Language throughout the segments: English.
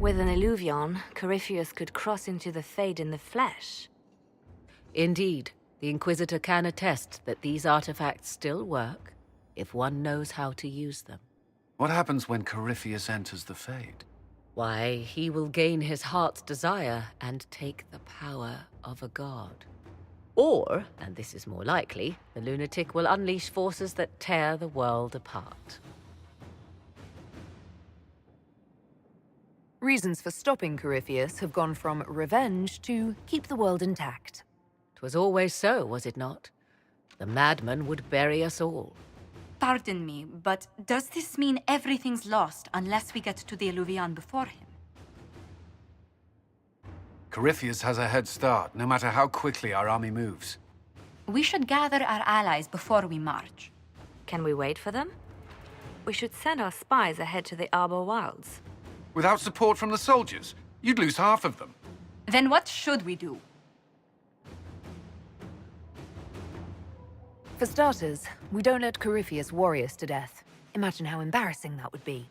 With an illuvion, Corypheus could cross into the Fade in the flesh. Indeed, the Inquisitor can attest that these artifacts still work, if one knows how to use them. What happens when Corypheus enters the Fade? Why, he will gain his heart's desire and take the power of a god. Or, and this is more likely, the lunatic will unleash forces that tear the world apart. Reasons for stopping Corypheus have gone from revenge to keep the world intact. 'Twas always so, was it not? The madman would bury us all. Pardon me, but does this mean everything's lost unless we get to the Illuvian before him? Corypheus has a head start, no matter how quickly our army moves. We should gather our allies before we march. Can we wait for them? We should send our spies ahead to the Arbor Wilds. Without support from the soldiers, you'd lose half of them. Then what should we do? For starters, we don't let Corypheus worry us to death. Imagine how embarrassing that would be.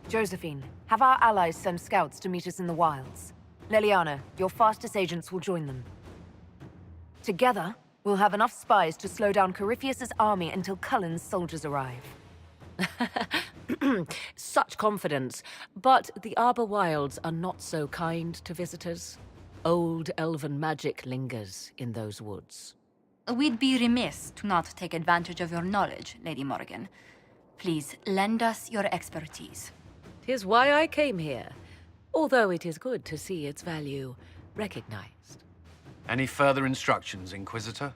Josephine, have our allies send scouts to meet us in the wilds. Leliana, your fastest agents will join them. Together, we'll have enough spies to slow down Corypheus's army until Cullen's soldiers arrive. Such confidence, but the Arbor Wilds are not so kind to visitors. Old elven magic lingers in those woods. We'd be remiss to not take advantage of your knowledge, Lady Morgan. Please, lend us your expertise. 'Tis why I came here, although it is good to see its value recognized. Any further instructions, Inquisitor?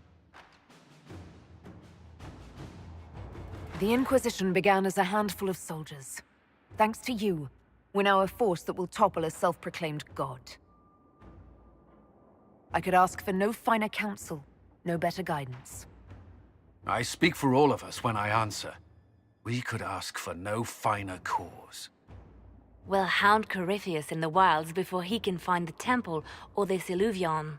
The Inquisition began as a handful of soldiers. Thanks to you, we're now a force that will topple a self-proclaimed god. I could ask for no finer counsel, no better guidance. I speak for all of us when I answer. We could ask for no finer cause. We'll hound Corypheus in the wilds before he can find the temple or this illuvion.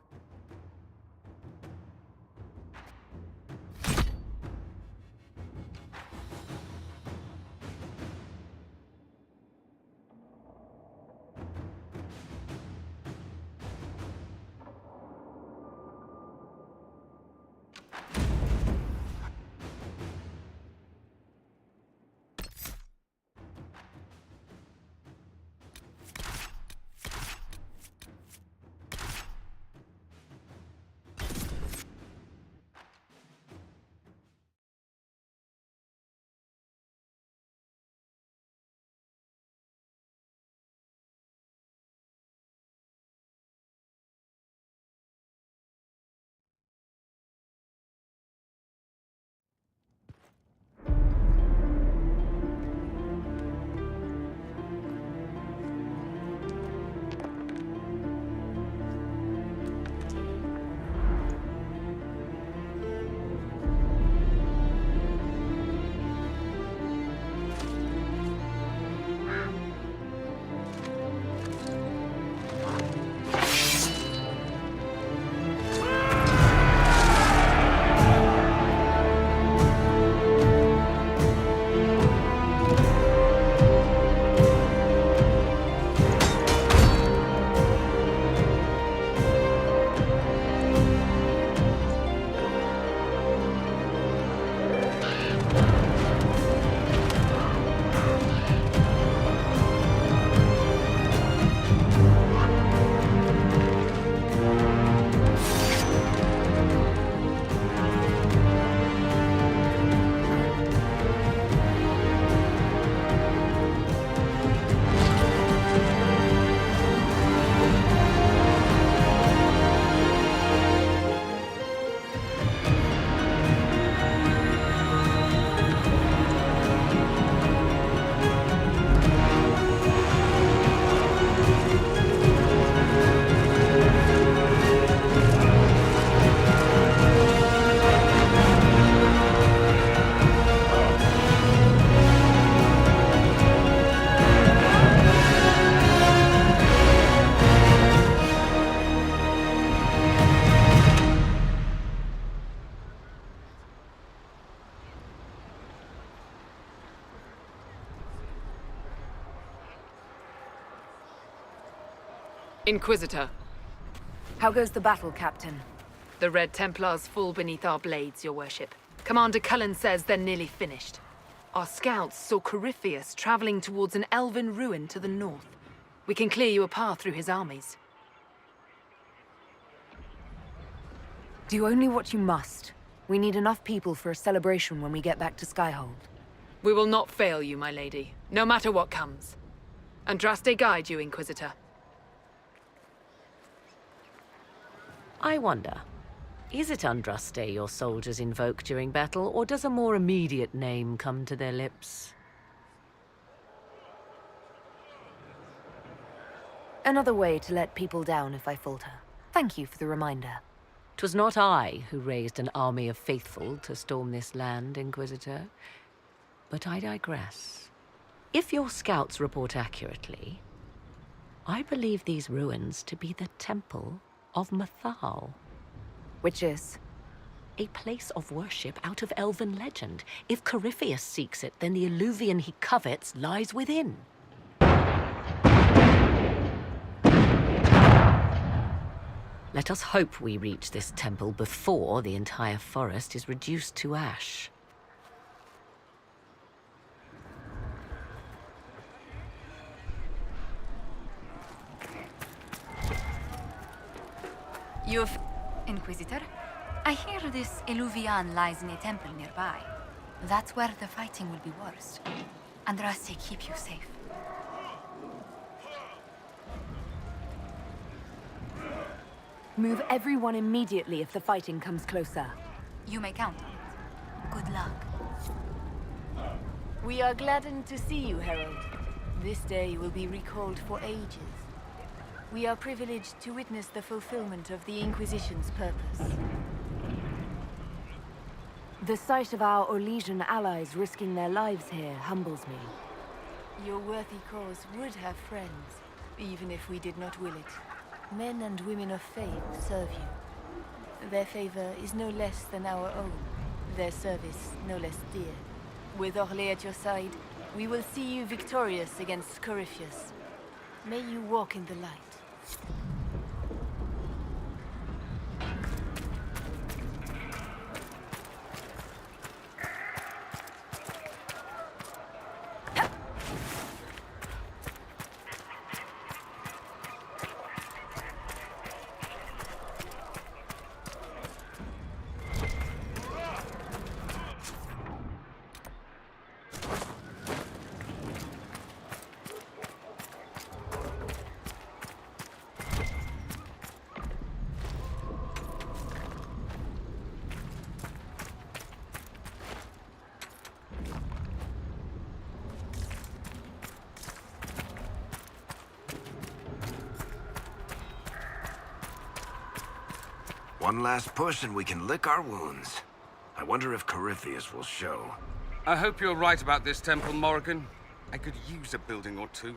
Inquisitor, How goes the battle, Captain? the Red Templars fall beneath our blades, your worship. Commander Cullen says they're nearly finished. Our scouts saw Corypheus traveling towards an elven ruin to the north. We can clear you a path through his armies. Do only what you must. We need enough people for a celebration when we get back to Skyhold. We will not fail you, my lady, no matter what comes. Andraste guide you, Inquisitor. I wonder, is it Andraste your soldiers invoke during battle, or does a more immediate name come to their lips? Another way to let people down if I falter. Thank you for the reminder. 'Twas not I who raised an army of faithful to storm this land, Inquisitor. But I digress. If your scouts report accurately, I believe these ruins to be the Temple of Mathal. Which is? A place of worship out of elven legend. If Corypheus seeks it, then the alluvion he covets lies within. Let us hope we reach this temple before the entire forest is reduced to ash. You've... Inquisitor? I hear this Eluvian lies in a temple nearby. That's where the fighting will be worst. Andraste keep you safe. Move everyone immediately if the fighting comes closer. You may count on it. Good luck. We are gladdened to see you, Herald. This day will be recalled for ages. We are privileged to witness the fulfillment of the Inquisition's purpose. The sight of our Orlesian allies risking their lives here humbles me. Your worthy cause would have friends, even if we did not will it. Men and women of faith serve you. Their favor is no less than our own, their service no less dear. With Orlais at your side, we will see you victorious against Corypheus. May you walk in the light. One last push and we can lick our wounds. I wonder if Corypheus will show. I hope you're right about this temple, Morrigan. I could use a building or two.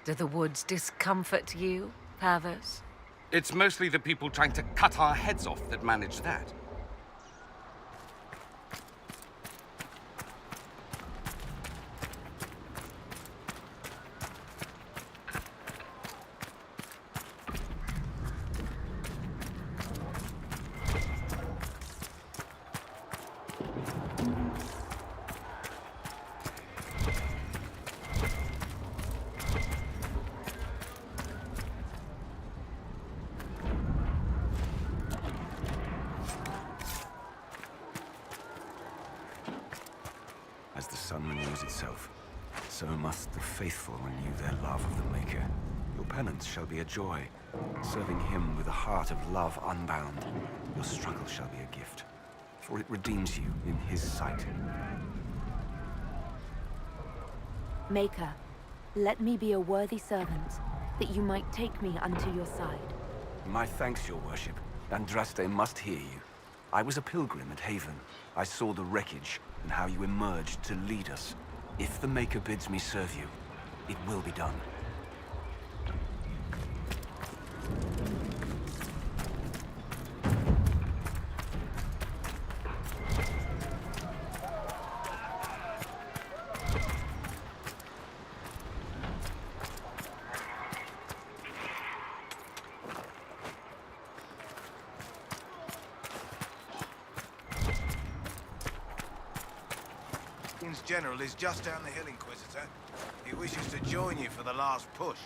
Do the woods discomfort you, Pavos? It's mostly the people trying to cut our heads off that manage that. As the sun renews itself, so must the faithful renew their love of the Maker. Your penance shall be a joy, serving him with a heart of love unbound. Your struggle shall be a gift, for it redeems you in his sight. Maker, let me be a worthy servant, that you might take me unto your side. My thanks, your worship. Andraste must hear you. I was a pilgrim at Haven. I saw the wreckage and how you emerged to lead us. If the Maker bids me serve you, it will be done. King's general is just down the hill, Inquisitor. He wishes to join you for the last push.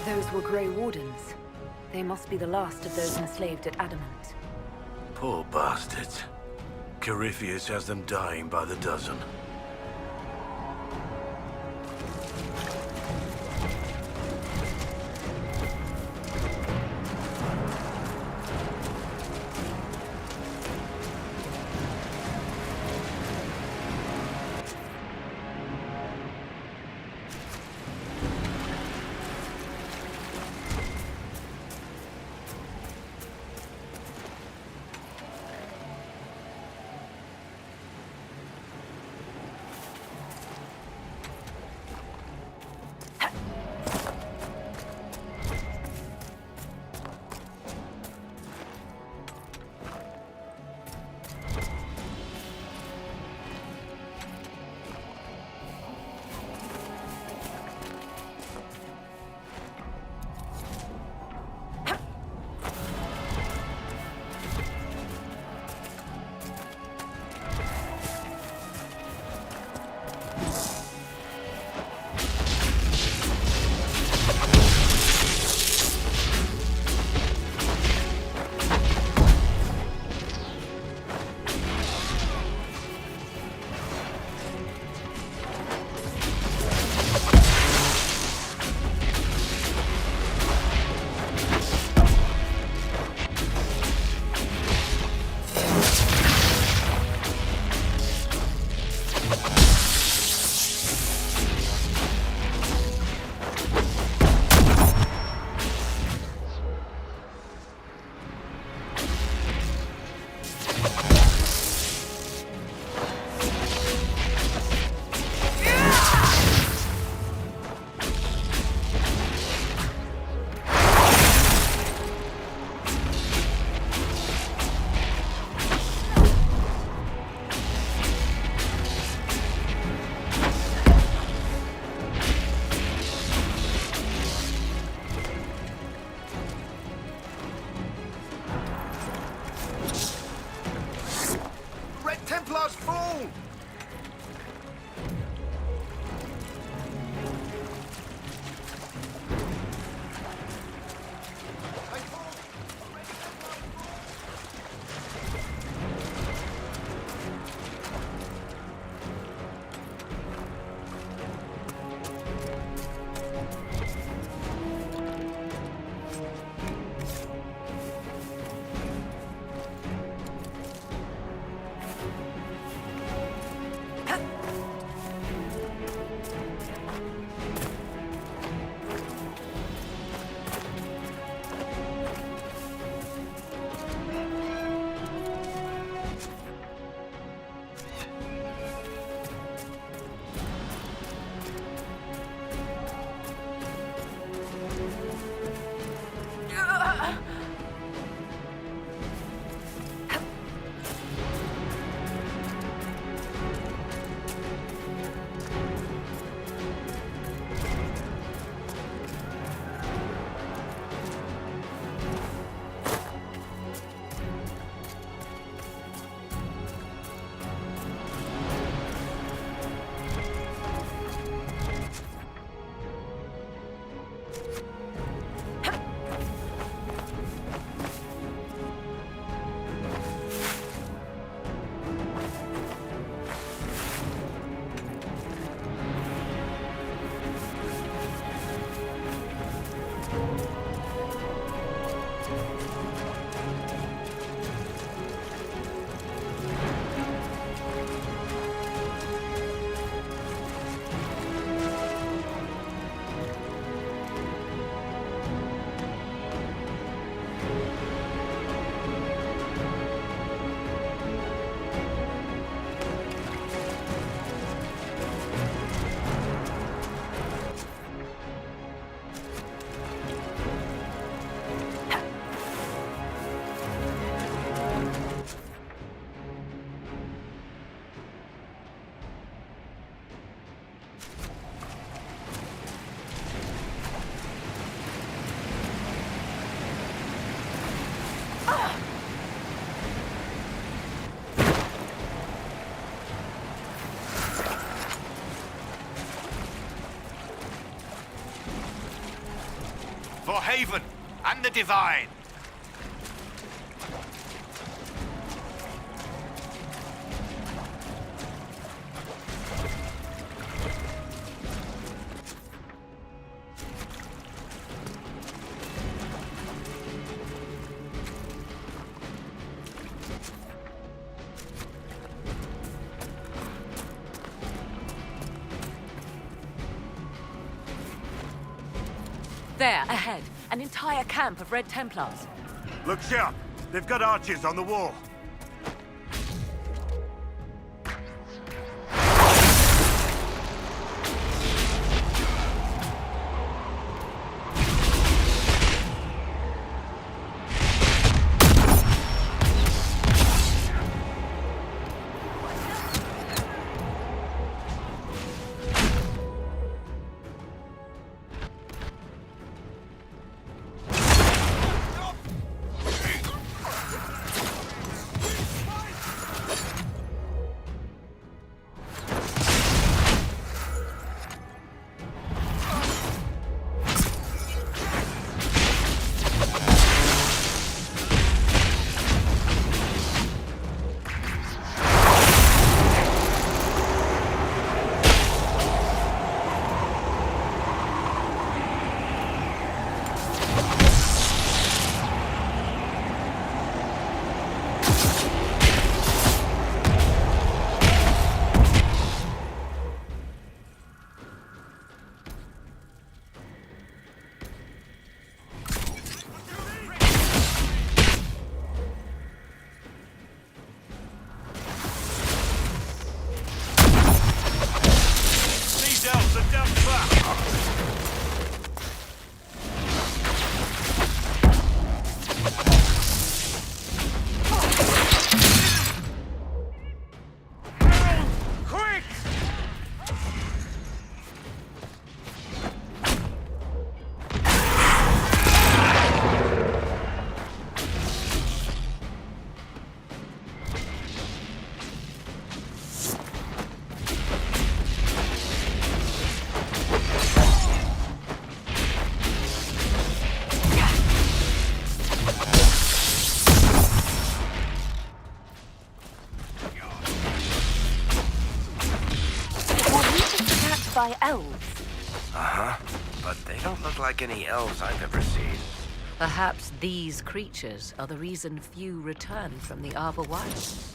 Those were Grey Wardens. They must be the last of those enslaved at Adamant. Poor bastards. Corypheus has them dying by the dozen. Templars fall! For Haven and the Divine. There, ahead. An entire camp of Red Templars. Look sharp. They've got archers on the wall. by elves. Uh-huh. But they don't look like any elves I've ever seen. Perhaps these creatures are the reason few return from the Arbor Wilds.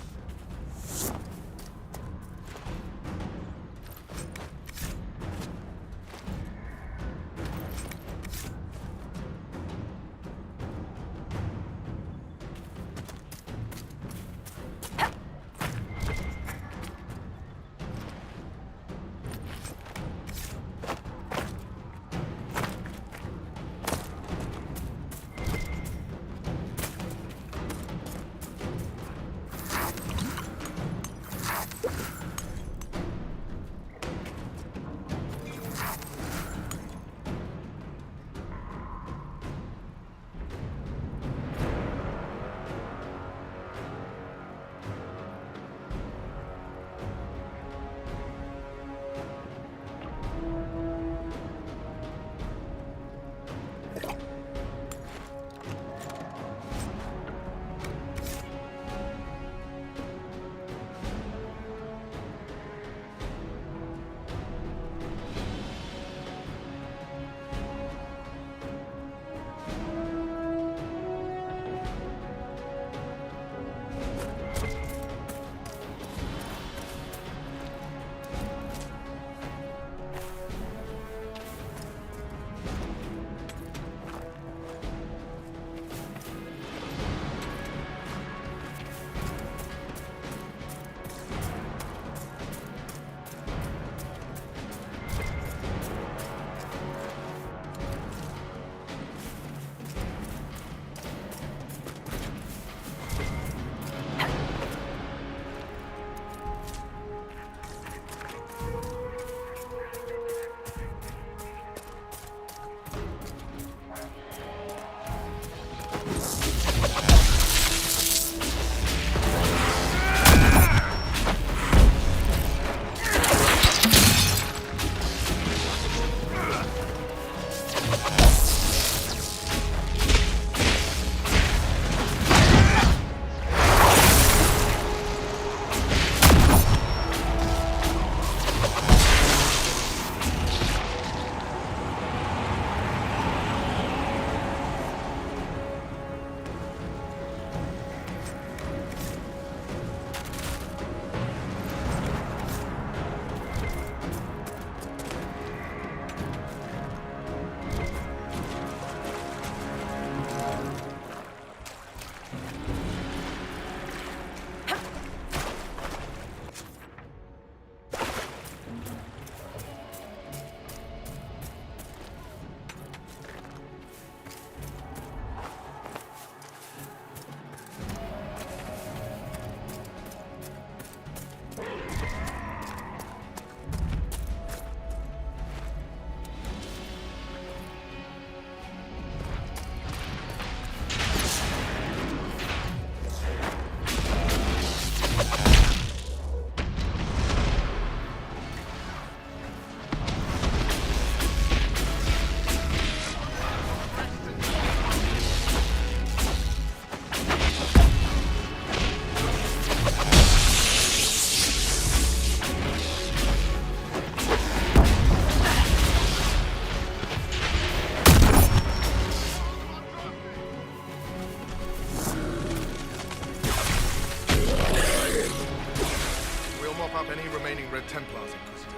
Templars, Inquisitor.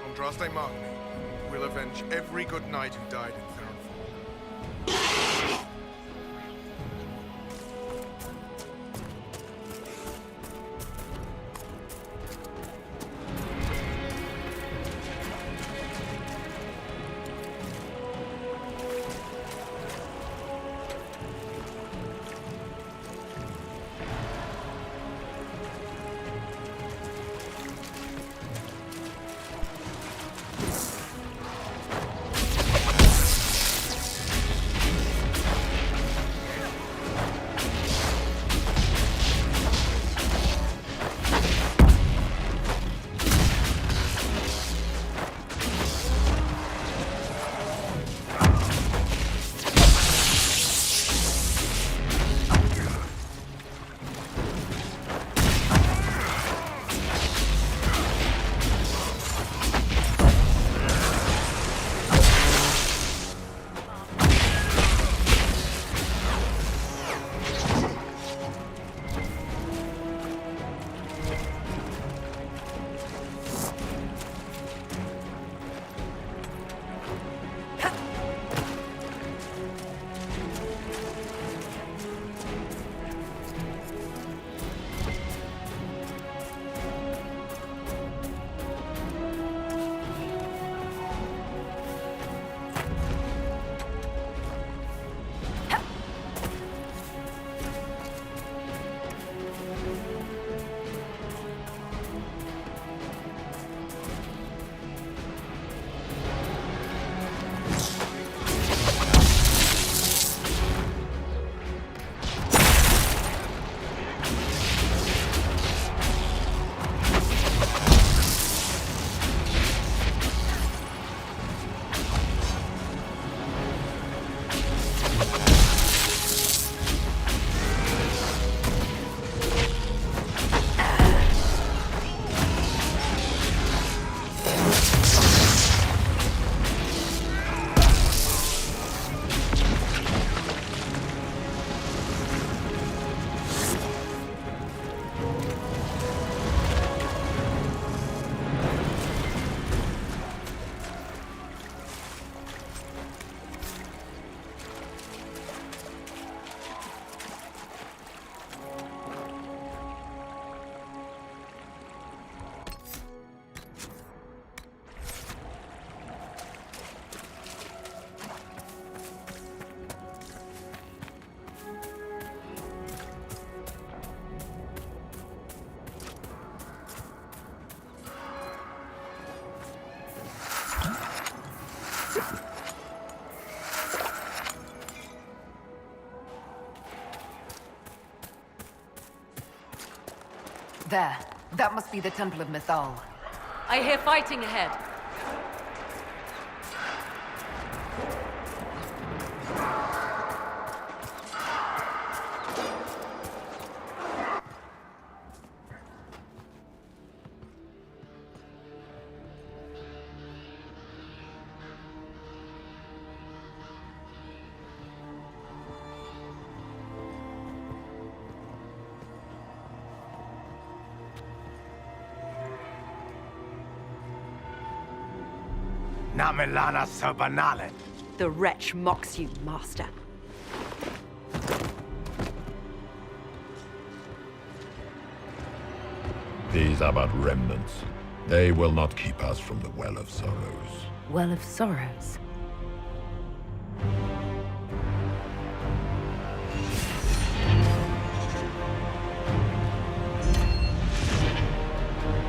Andraste Magni will avenge every good knight who died in Theronfall. There. That must be the Temple of Mythal. I hear fighting ahead. Namelana Sobanale. The wretch mocks you, master. These are but remnants. They will not keep us from the Well of Sorrows. Well of Sorrows.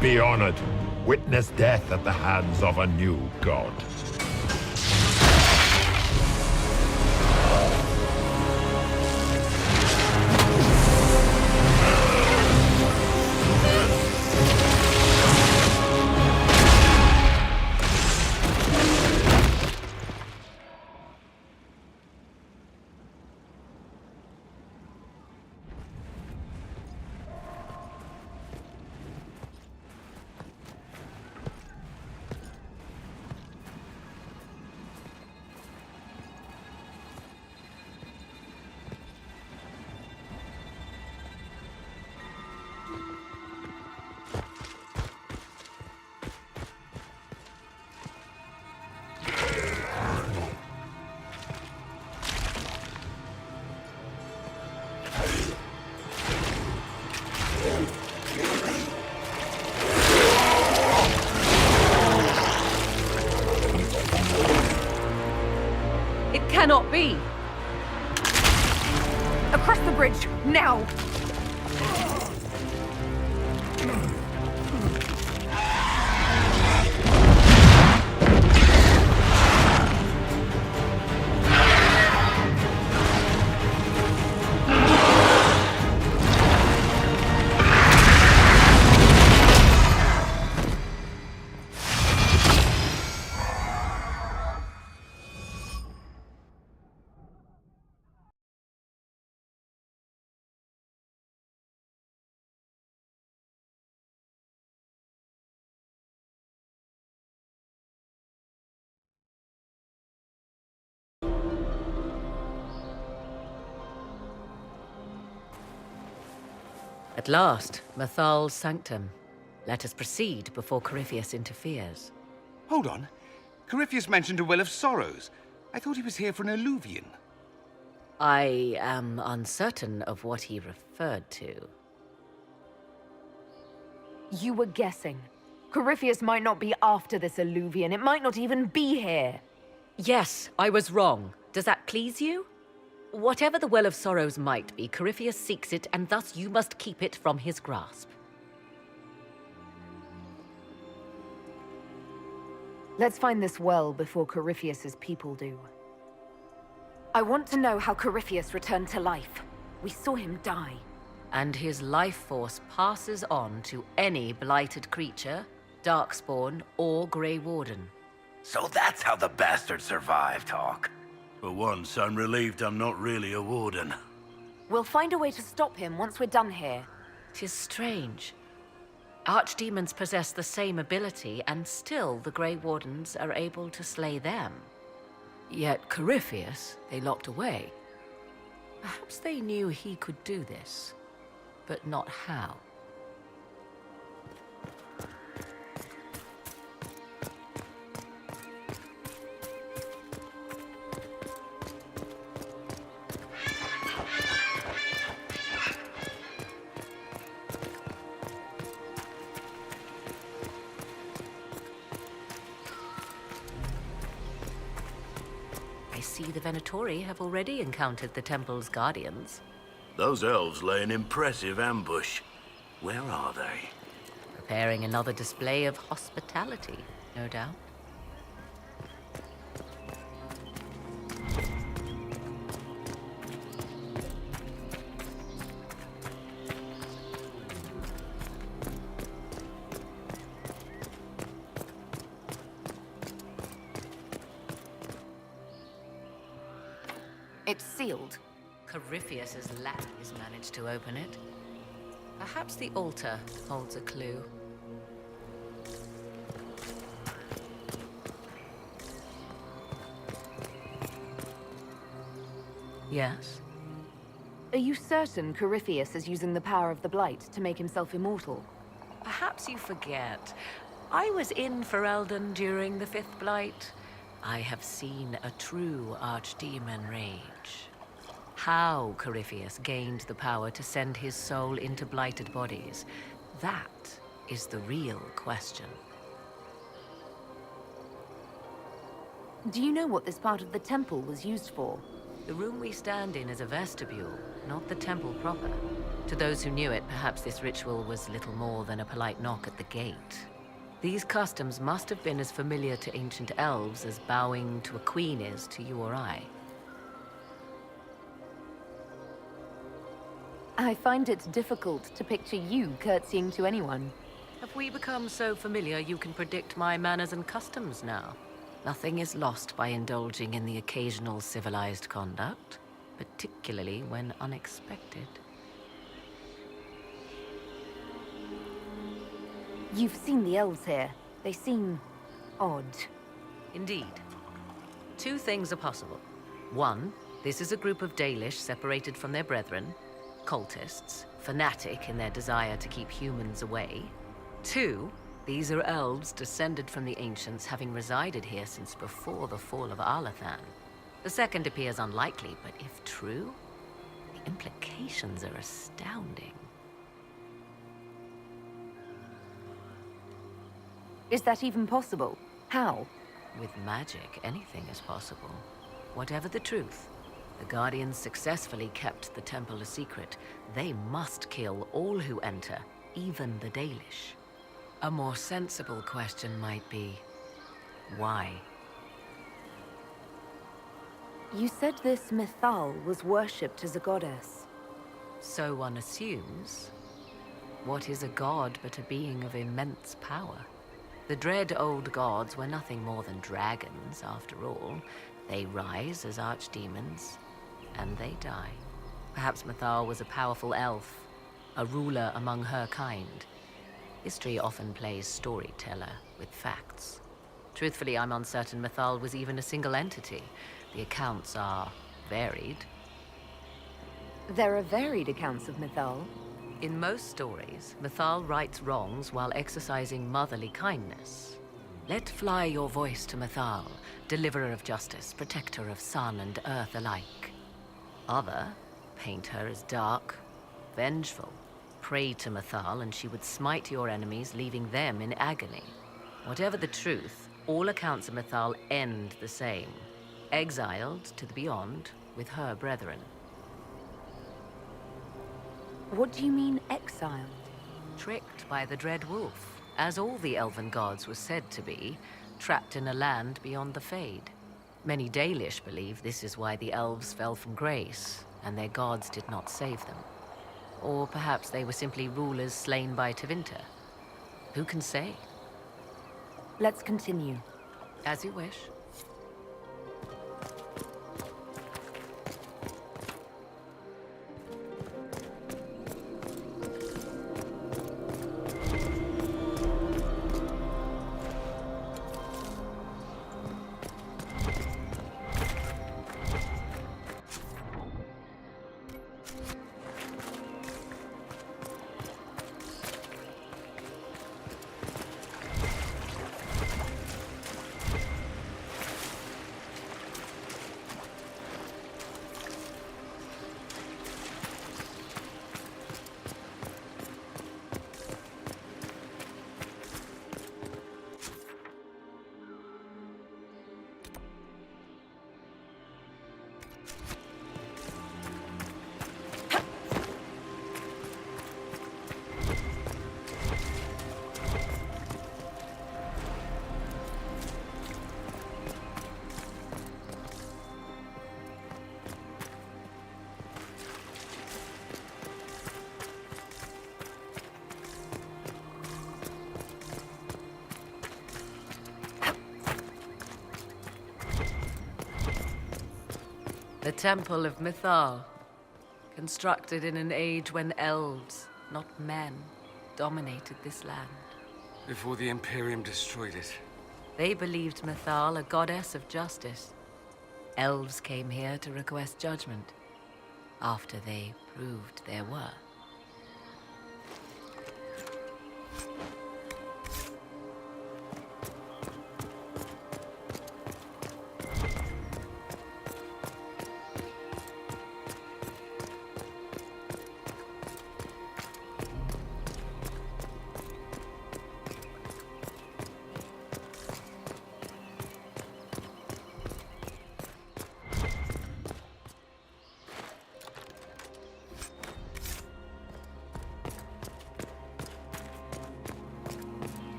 Be honored. Witness death at the hands of a new god. It cannot be! Across the bridge, now! At last, Mythal's sanctum. Let us proceed before Corypheus interferes. Hold on. Corypheus mentioned a Well of Sorrows. I thought he was here for an alluvion. I am uncertain of what he referred to. You were guessing. Corypheus might not be after this alluvion. It might not even be here. Yes, I was wrong. Does that please you? Whatever the Well of Sorrows might be, Corypheus seeks it, and thus you must keep it from his grasp. Let's find this well before Corypheus's people do. I want to know how Corypheus returned to life. We saw him die. And his life force passes on to any blighted creature, Darkspawn, or Grey Warden. So that's how the bastard survived, Hawk. For once, I'm relieved I'm not really a warden. We'll find a way to stop him once we're done here. 'Tis strange. Archdemons possess the same ability, and still the Grey Wardens are able to slay them. Yet Corypheus, they locked away. Perhaps they knew he could do this, but not how. I see the Venatori have already encountered the temple's guardians. Those elves lay an impressive ambush. Where are they? Preparing another display of hospitality, no doubt. It's sealed. Corypheus's lackeys managed to open it. Perhaps the altar holds a clue. Yes? Are you certain Corypheus is using the power of the Blight to make himself immortal? Perhaps you forget. I was in Ferelden during the Fifth Blight. I have seen a true archdemon rage. How Corypheus gained the power to send his soul into blighted bodies, that is the real question. Do you know what this part of the temple was used for? The room we stand in is a vestibule, not the temple proper. To those who knew it, perhaps this ritual was little more than a polite knock at the gate. These customs must have been as familiar to ancient elves as bowing to a queen is to you or I. I find it difficult to picture you curtsying to anyone. Have we become so familiar you can predict my manners and customs now? Nothing is lost by indulging in the occasional civilized conduct, particularly when unexpected. You've seen the elves here. They seem odd. Indeed. Two things are possible. One, this is a group of Dalish separated from their brethren, cultists, fanatic in their desire to keep humans away. Two, these are elves descended from the ancients, having resided here since before the fall of Arlathan. The second appears unlikely, but if true, the implications are astounding. Is that even possible? How? With magic, anything is possible. Whatever the truth, the Guardians successfully kept the temple a secret. They must kill all who enter, even the Dalish. A more sensible question might be, why? You said this Mythal was worshipped as a goddess. So one assumes. What is a god but a being of immense power? The dread old gods were nothing more than dragons, after all. They rise as archdemons, and they die. Perhaps Mythal was a powerful elf, a ruler among her kind. History often plays storyteller with facts. Truthfully, I'm uncertain Mythal was even a single entity. The accounts are varied. There are varied accounts of Mythal. In most stories, Mythal rights wrongs while exercising motherly kindness. Let fly your voice to Mythal, deliverer of justice, protector of sun and earth alike. Other paint her as dark, vengeful. Pray to Mythal and she would smite your enemies, leaving them in agony. Whatever the truth, all accounts of Mythal end the same. Exiled to the beyond with her brethren. What do you mean, exiled? Tricked by the Dread Wolf, as all the elven gods were said to be, trapped in a land beyond the Fade. Many Dalish believe this is why the elves fell from grace, and their gods did not save them. Or perhaps they were simply rulers slain by Tevinter. Who can say? Let's continue. As you wish. The Temple of Mythal, constructed in an age when elves, not men, dominated this land. Before the Imperium destroyed it. They believed Mythal a goddess of justice. Elves came here to request judgment, after they proved their worth.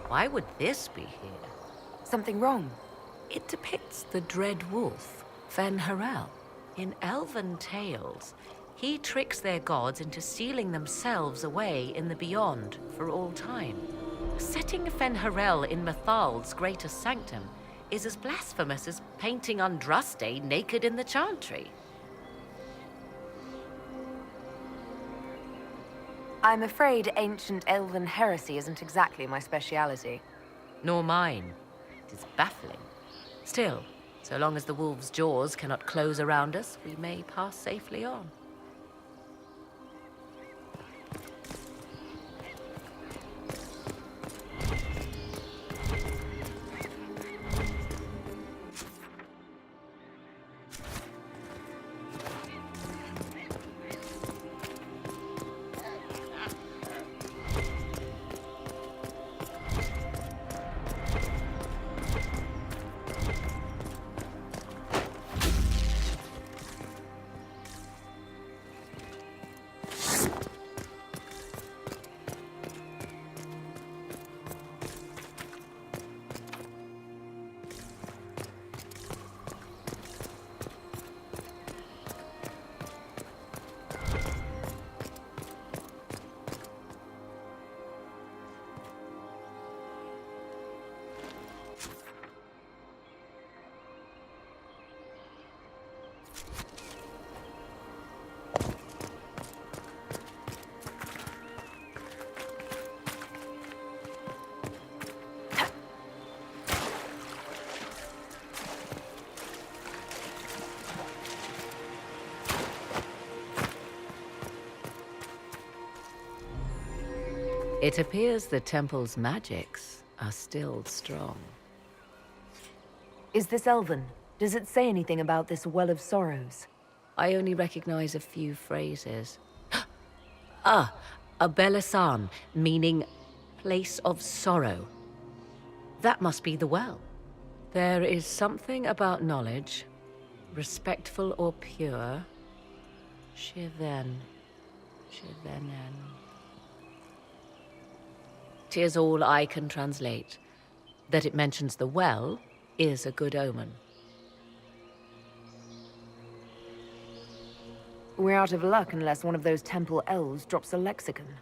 Why would this be here? Something wrong? It depicts the dread wolf, Fen-Harel. In elven tales, he tricks their gods into sealing themselves away in the beyond for all time. Setting Fen-Harel in Mythal's greatest sanctum is as blasphemous as painting Andraste naked in the chantry. I'm afraid ancient elven heresy isn't exactly my speciality. Nor mine. It is baffling. Still, so long as the wolf's jaws cannot close around us, we may pass safely on. It appears the temple's magics are still strong. Is this elven? Does it say anything about this Well of Sorrows? I only recognize a few phrases. Ah, a Belasan, meaning place of sorrow. That must be the well. There is something about knowledge, respectful or pure. Shivenen. 'Tis all I can translate. That it mentions the well is a good omen. We're out of luck unless one of those temple elves drops a lexicon.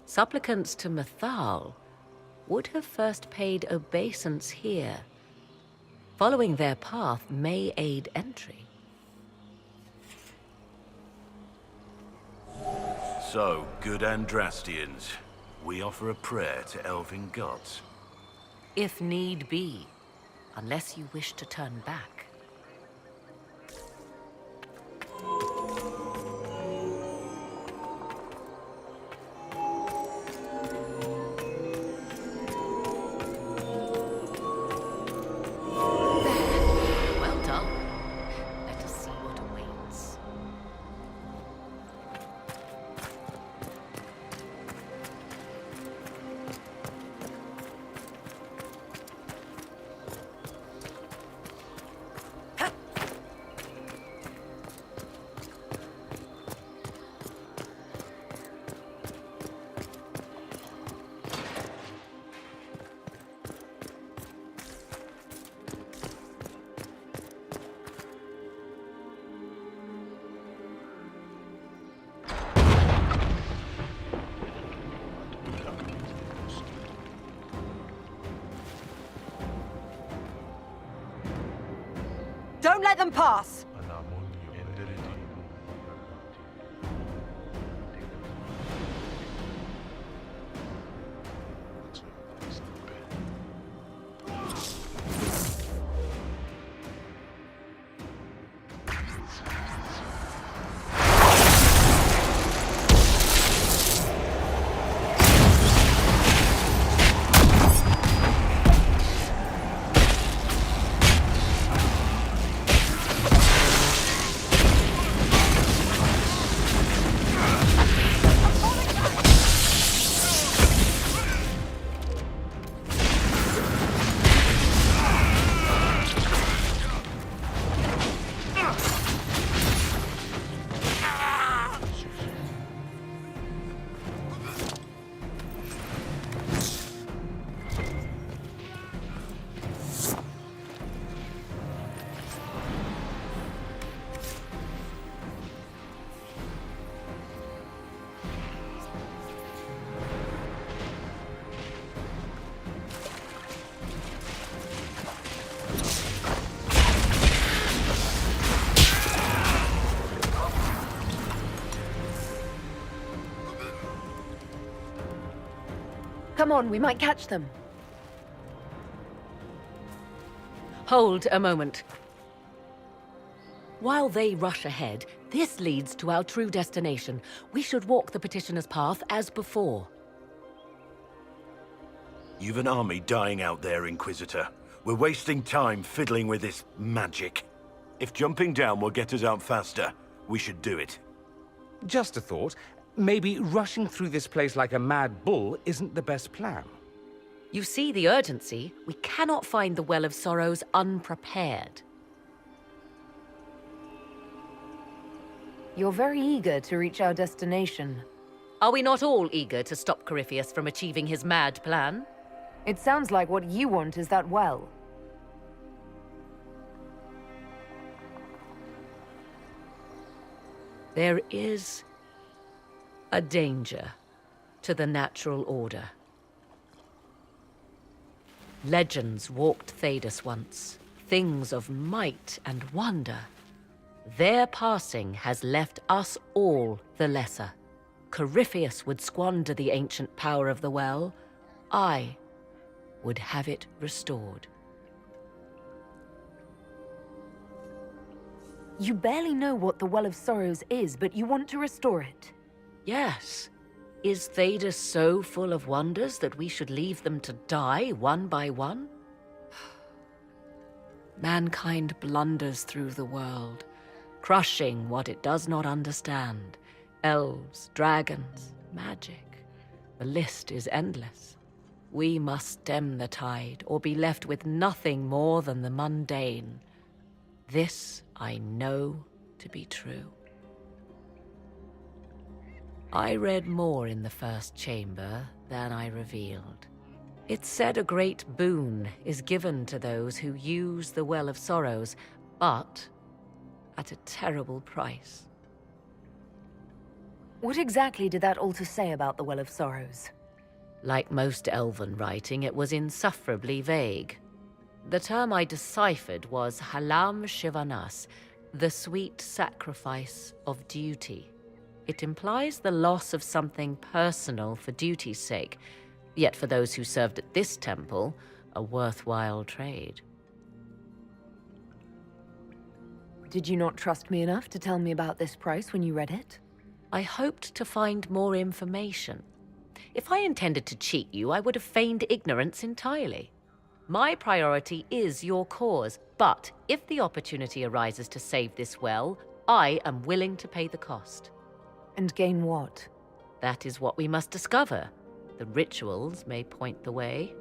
Supplicants to Mythal would have first paid obeisance here. Following their path may aid entry. So, good Andrastians, we offer a prayer to elven gods. If need be, unless you wish to turn back. Don't let them pass! Come on, we might catch them. Hold a moment. While they rush ahead, this leads to our true destination. We should walk the petitioner's path as before. You've an army dying out there, Inquisitor. We're wasting time fiddling with this magic. If jumping down will get us out faster, we should do it. Just a thought. Maybe rushing through this place like a mad bull isn't the best plan. You see the urgency? We cannot find the Well of Sorrows unprepared. You're very eager to reach our destination. Are we not all eager to stop Corypheus from achieving his mad plan? It sounds like what you want is that well. There is a danger to the natural order. Legends walked Thedas once, things of might and wonder. Their passing has left us all the lesser. Corypheus would squander the ancient power of the well. I would have it restored. You barely know what the Well of Sorrows is, but you want to restore it. Yes. Is Thedas so full of wonders that we should leave them to die one by one? Mankind blunders through the world, crushing what it does not understand. Elves, dragons, magic. The list is endless. We must stem the tide, or be left with nothing more than the mundane. This I know to be true. I read more in the first chamber than I revealed. It said a great boon is given to those who use the Well of Sorrows, but at a terrible price. What exactly did that altar say about the Well of Sorrows? Like most elven writing, it was insufferably vague. The term I deciphered was Halam Shivanas, the sweet sacrifice of duty. It implies the loss of something personal for duty's sake, yet for those who served at this temple, a worthwhile trade. Did you not trust me enough to tell me about this price when you read it? I hoped to find more information. If I intended to cheat you, I would have feigned ignorance entirely. My priority is your cause, but if the opportunity arises to save this well, I am willing to pay the cost. And gain what? That is what we must discover. The rituals may point the way.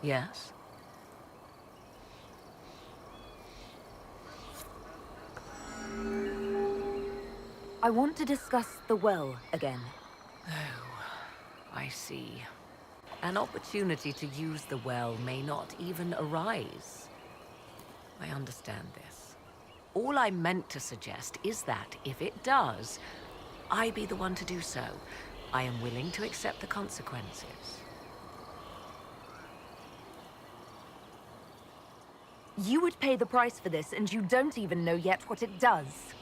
Yes? I want to discuss the well again. Oh, I see. An opportunity to use the well may not even arise. I understand this. All I meant to suggest is that, if it does, I be the one to do so. I am willing to accept the consequences. You would pay the price for this, and you don't even know yet what it does.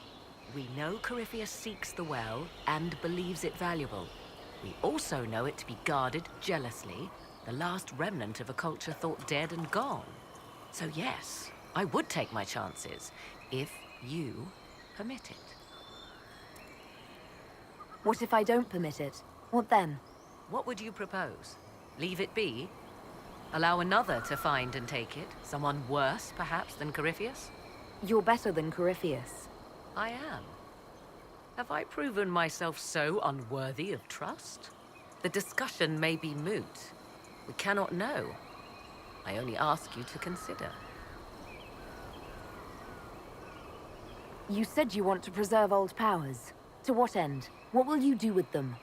We know Corypheus seeks the well and believes it valuable. We also know it to be guarded jealously, the last remnant of a culture thought dead and gone. So yes, I would take my chances, if you permit it. What if I don't permit it? What then? What would you propose? Leave it be? Allow another to find and take it? Someone worse, perhaps, than Corypheus? You're better than Corypheus. I am. Have I proven myself so unworthy of trust? The discussion may be moot. We cannot know. I only ask you to consider. You said you want to preserve old powers. To what end? What will you do with them?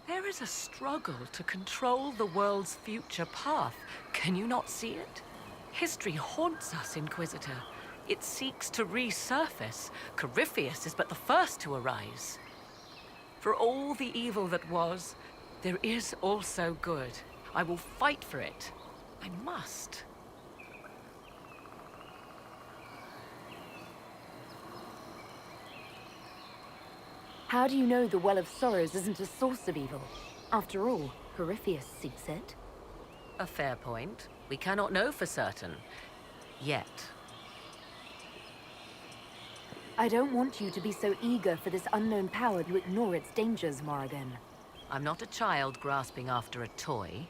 There is a struggle to control the world's future path. Can you not see it? History haunts us, Inquisitor. It seeks to resurface. Corypheus is but the first to arise. For all the evil that was, there is also good. I will fight for it. I must. How do you know the Well of Sorrows isn't a source of evil? After all, Corypheus seeks it. A fair point. We cannot know for certain. Yet. I don't want you to be so eager for this unknown power you ignore its dangers, Morrigan. I'm not a child grasping after a toy.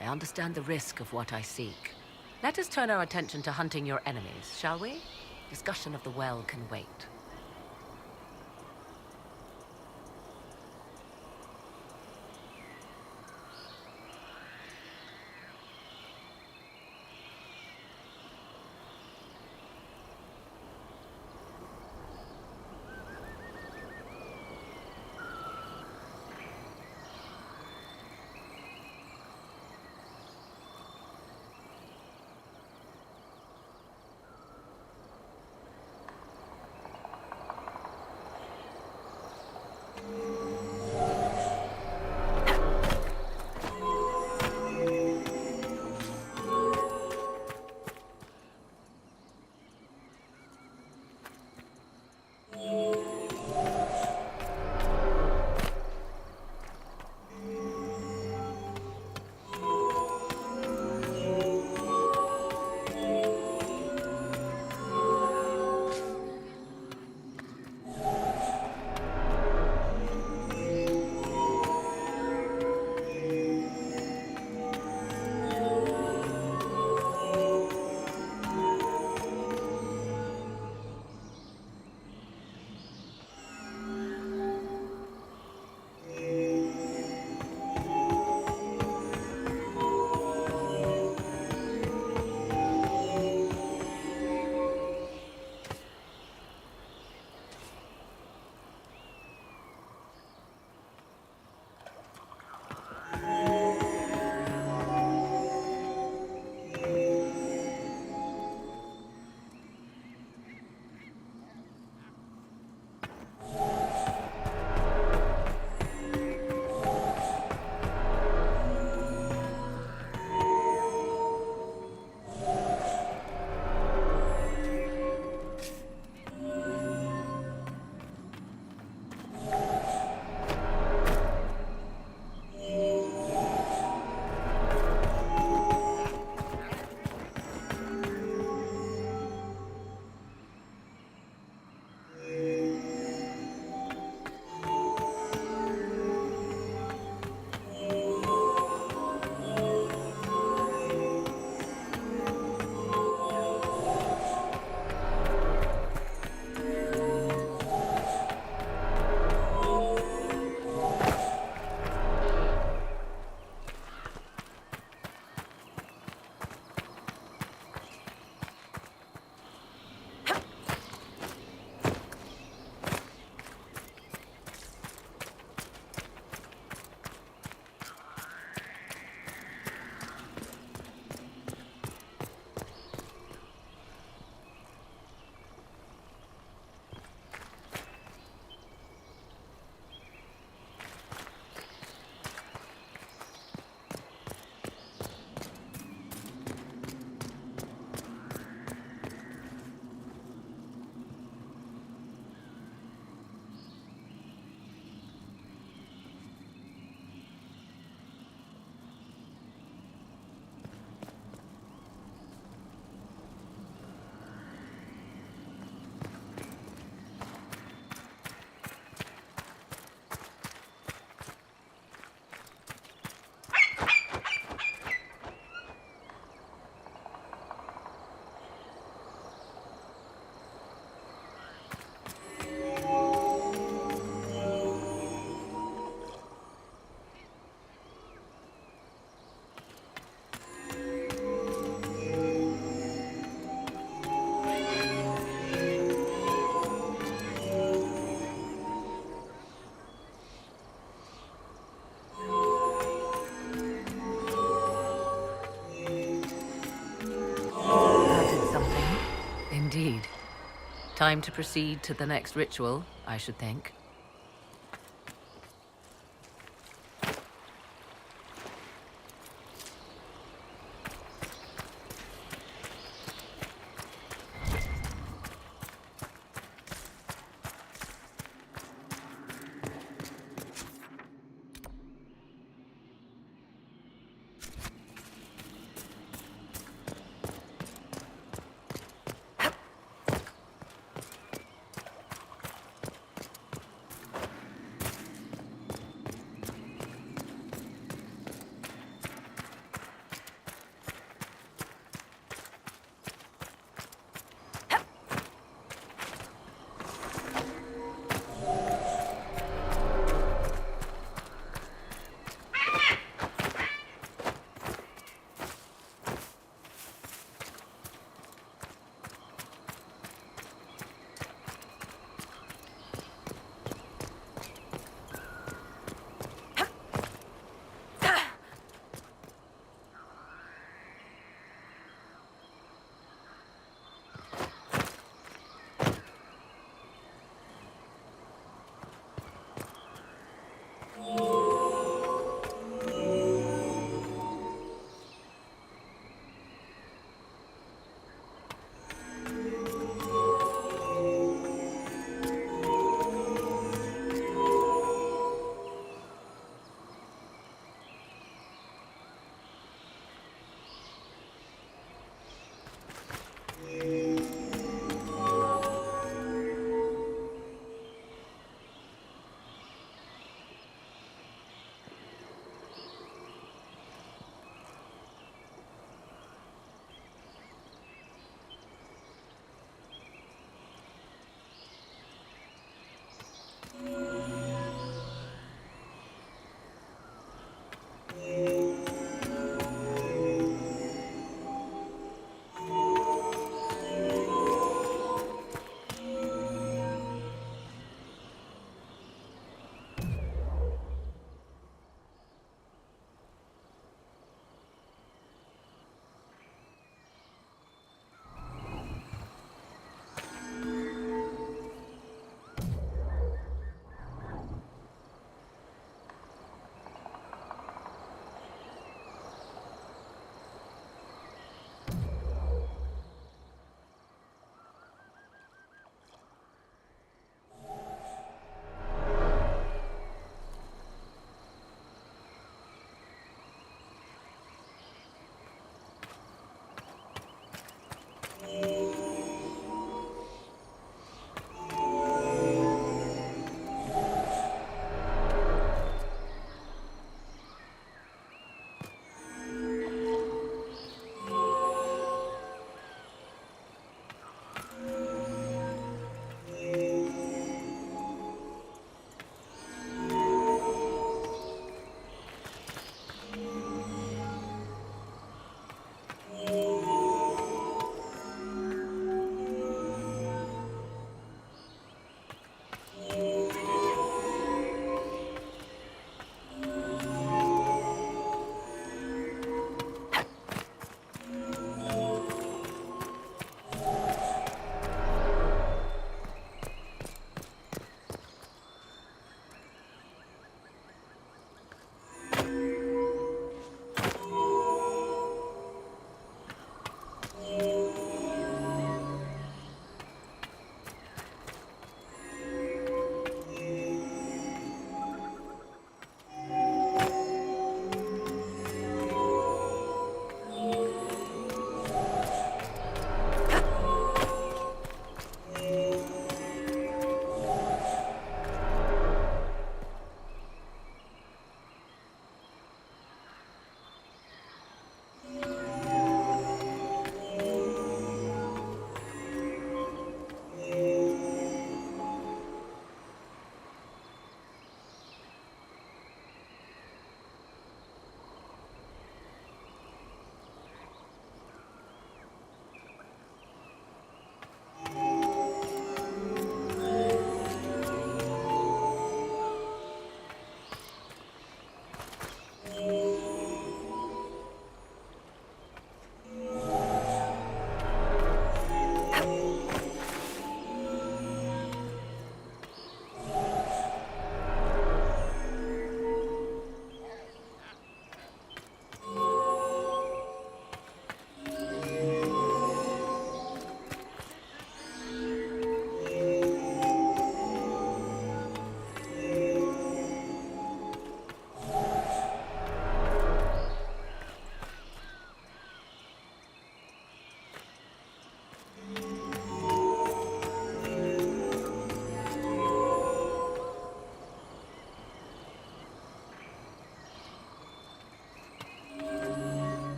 I understand the risk of what I seek. Let us turn our attention to hunting your enemies, shall we? Discussion of the well can wait. indeed. Time to proceed to the next ritual, I should think.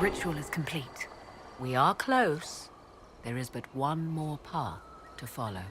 ritual is complete. We are close. There is but one more path to follow.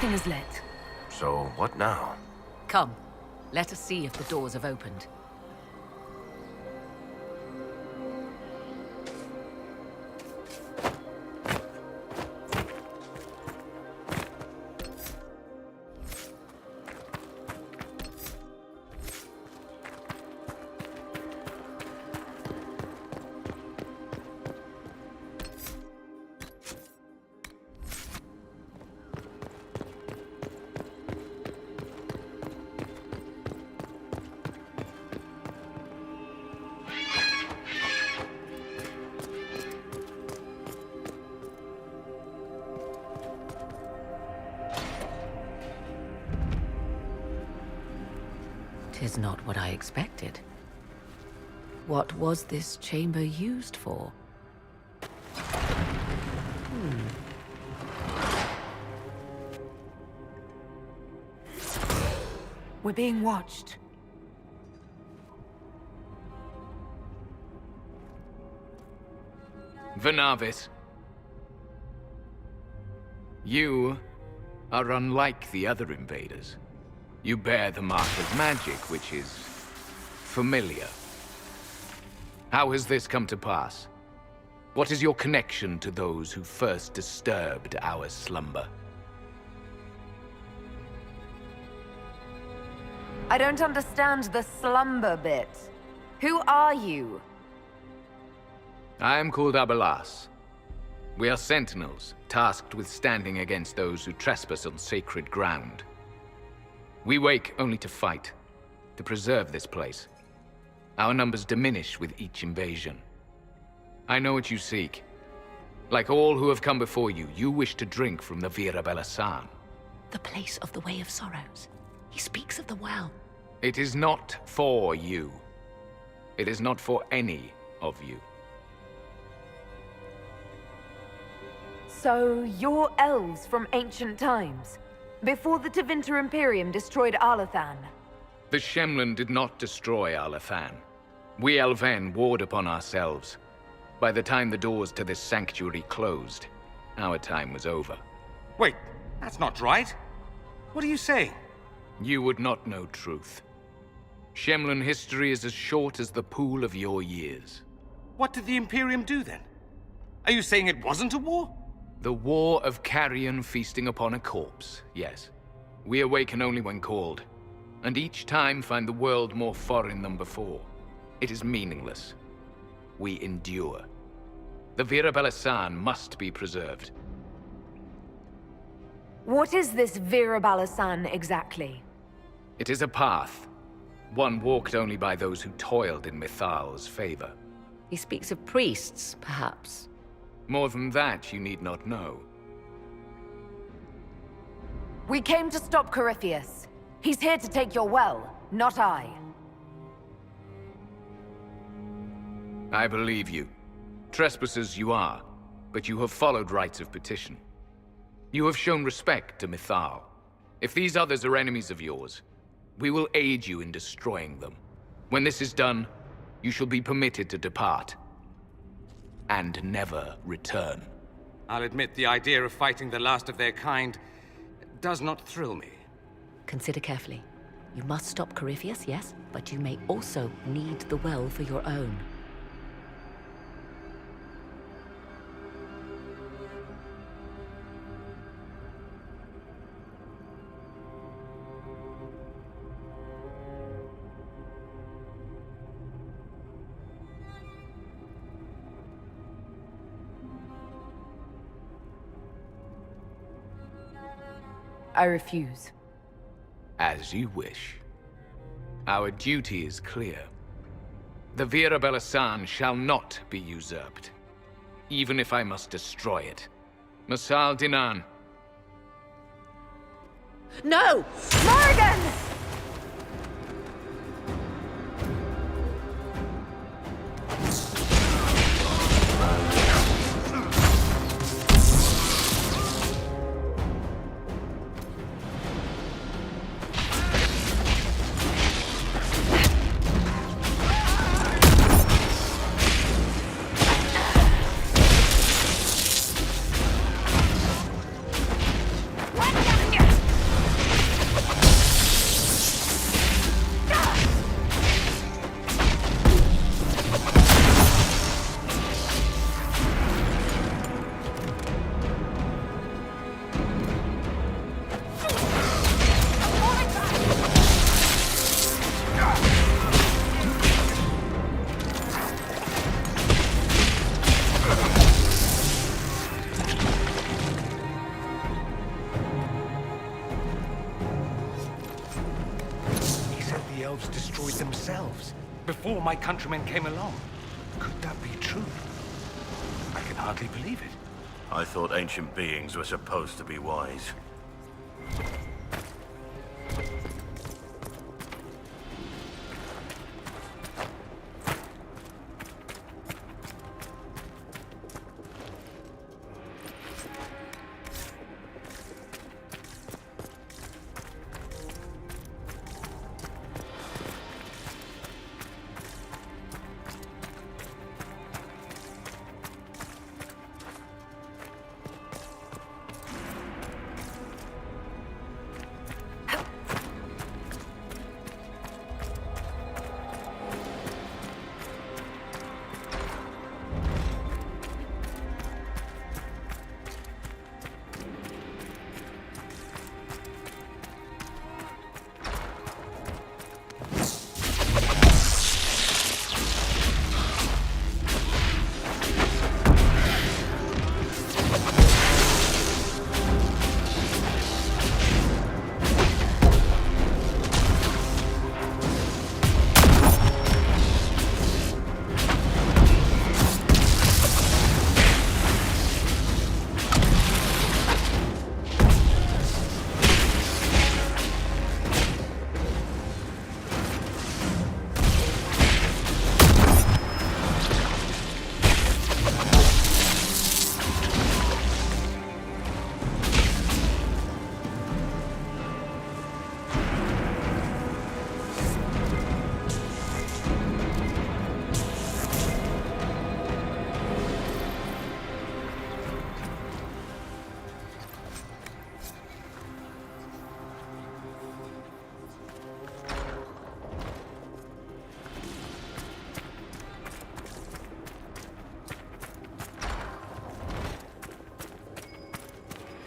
Everything is lit. So, what now? Come, let us see if the doors have opened. Tis not what I expected. What was this chamber used for? We're being watched. Venavis. You are unlike the other invaders. You bear the mark of magic, which is familiar. How has this come to pass? What is your connection to those who first disturbed our slumber? I don't understand the slumber bit. Who are you? I am called Abelas. We are sentinels, tasked with standing against those who trespass on sacred ground. We wake only to fight, to preserve this place. Our numbers diminish with each invasion. I know what you seek. Like all who have come before you, you wish to drink from the Vira Belasan. The place of the Way of Sorrows. He speaks of the well. It is not for you. It is not for any of you. So, you're elves from ancient times? Before the Tevinter Imperium destroyed Arlathan? The Shemlin did not destroy Arlathan. We Elven warred upon ourselves. By the time the doors to this sanctuary closed, our time was over. Wait, that's not right. What are you saying? You would not know truth. Shemlin history is as short as the pool of your years. What did the Imperium do then? Are you saying it wasn't a war? The war of carrion feasting upon a corpse, yes. We awaken only when called, and each time find the world more foreign than before. It is meaningless. We endure. The Vira Belasan must be preserved. What is this Vira Belasan exactly? It is a path, one walked only by those who toiled in Mithal's favor. He speaks of priests, perhaps. More than that, you need not know. We came to stop Corypheus. He's here to take your well, not I. I believe you. Trespassers you are, but you have followed rites of petition. You have shown respect to Mithal. If these others are enemies of yours, we will aid you in destroying them. When this is done, you shall be permitted to depart. And never return. I'll admit the idea of fighting the last of their kind does not thrill me. Consider carefully. You must stop Corypheus, yes, but you may also need the well for your own. I refuse. As you wish. Our duty is clear. The Vira Belasan shall not be usurped, even if I must destroy it. Masal Dinan. No! Morrigan! before my countrymen came along. Could that be true? I can hardly believe it. I thought ancient beings were supposed to be wise.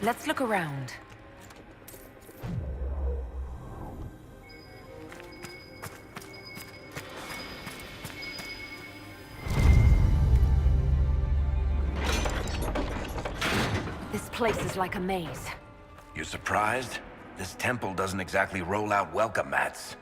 Let's look around. This place is like a maze. You're surprised? This temple doesn't exactly roll out welcome mats.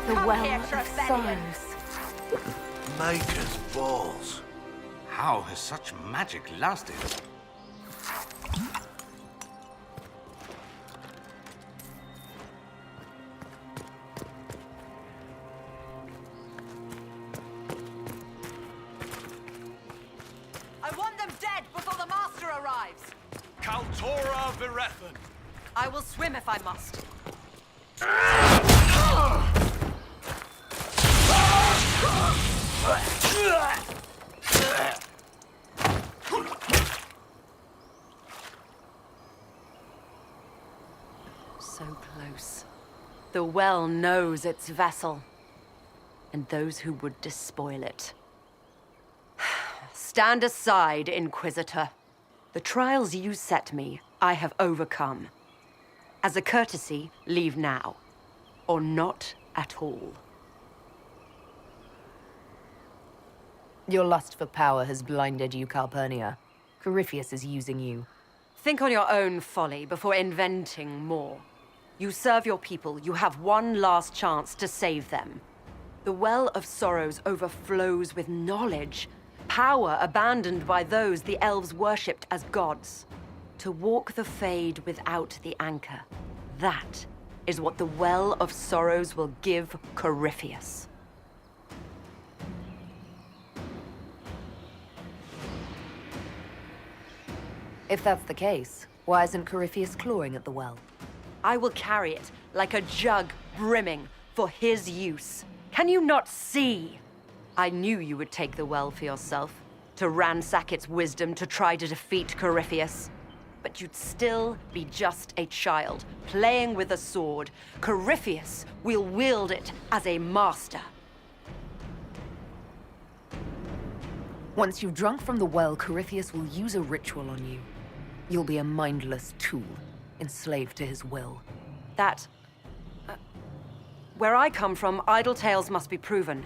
The come Well here, of Trevelyan. Sorrows. Maker's balls. How has such magic lasted? I want them dead before the Master arrives. Kaltora Virethan. I will swim if I must. So close. The well knows its vessel, and those who would despoil it. Stand aside, Inquisitor. The trials you set me, I have overcome. As a courtesy, leave now. Or not at all. Your lust for power has blinded you, Calpurnia. Corypheus is using you. Think on your own folly before inventing more. You serve your people. You have one last chance to save them. The Well of Sorrows overflows with knowledge. Power abandoned by those the elves worshipped as gods. To walk the Fade without the anchor. That is what the Well of Sorrows will give Corypheus. If that's the case, why isn't Corypheus clawing at the well? I will carry it like a jug brimming for his use. Can you not see? I knew you would take the well for yourself, to ransack its wisdom to try to defeat Corypheus. But you'd still be just a child, playing with a sword. Corypheus will wield it as a master. Once you've drunk from the well, Corypheus will use a ritual on you. You'll be a mindless tool, enslaved to his will. Where I come from, idle tales must be proven.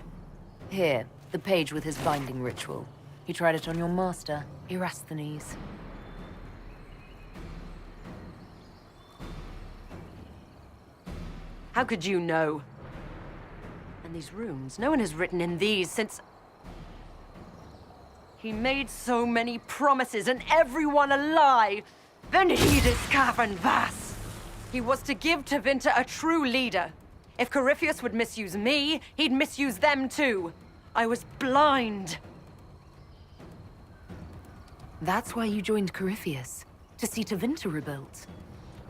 Here, the page with his binding ritual. He tried it on your master, Erasthenes. How could you know? And these runes, no one has written in these since... He made so many promises, and everyone a lie! Then he discovered Vas! He was to give Tevinter a true leader. If Corypheus would misuse me, he'd misuse them too. I was blind. That's why you joined Corypheus, to see Tevinter rebuilt.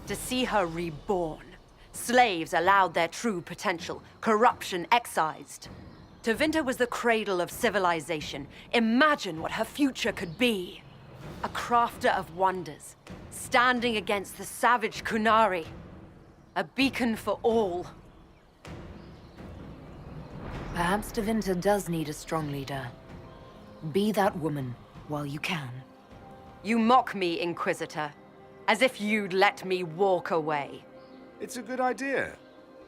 To see her reborn. Slaves allowed their true potential, corruption excised. Tevinter was the cradle of civilization. Imagine what her future could be. A crafter of wonders, standing against the savage Kunari. A beacon for all. Perhaps Tevinter does need a strong leader. Be that woman while you can. You mock me, Inquisitor, as if you'd let me walk away. It's a good idea.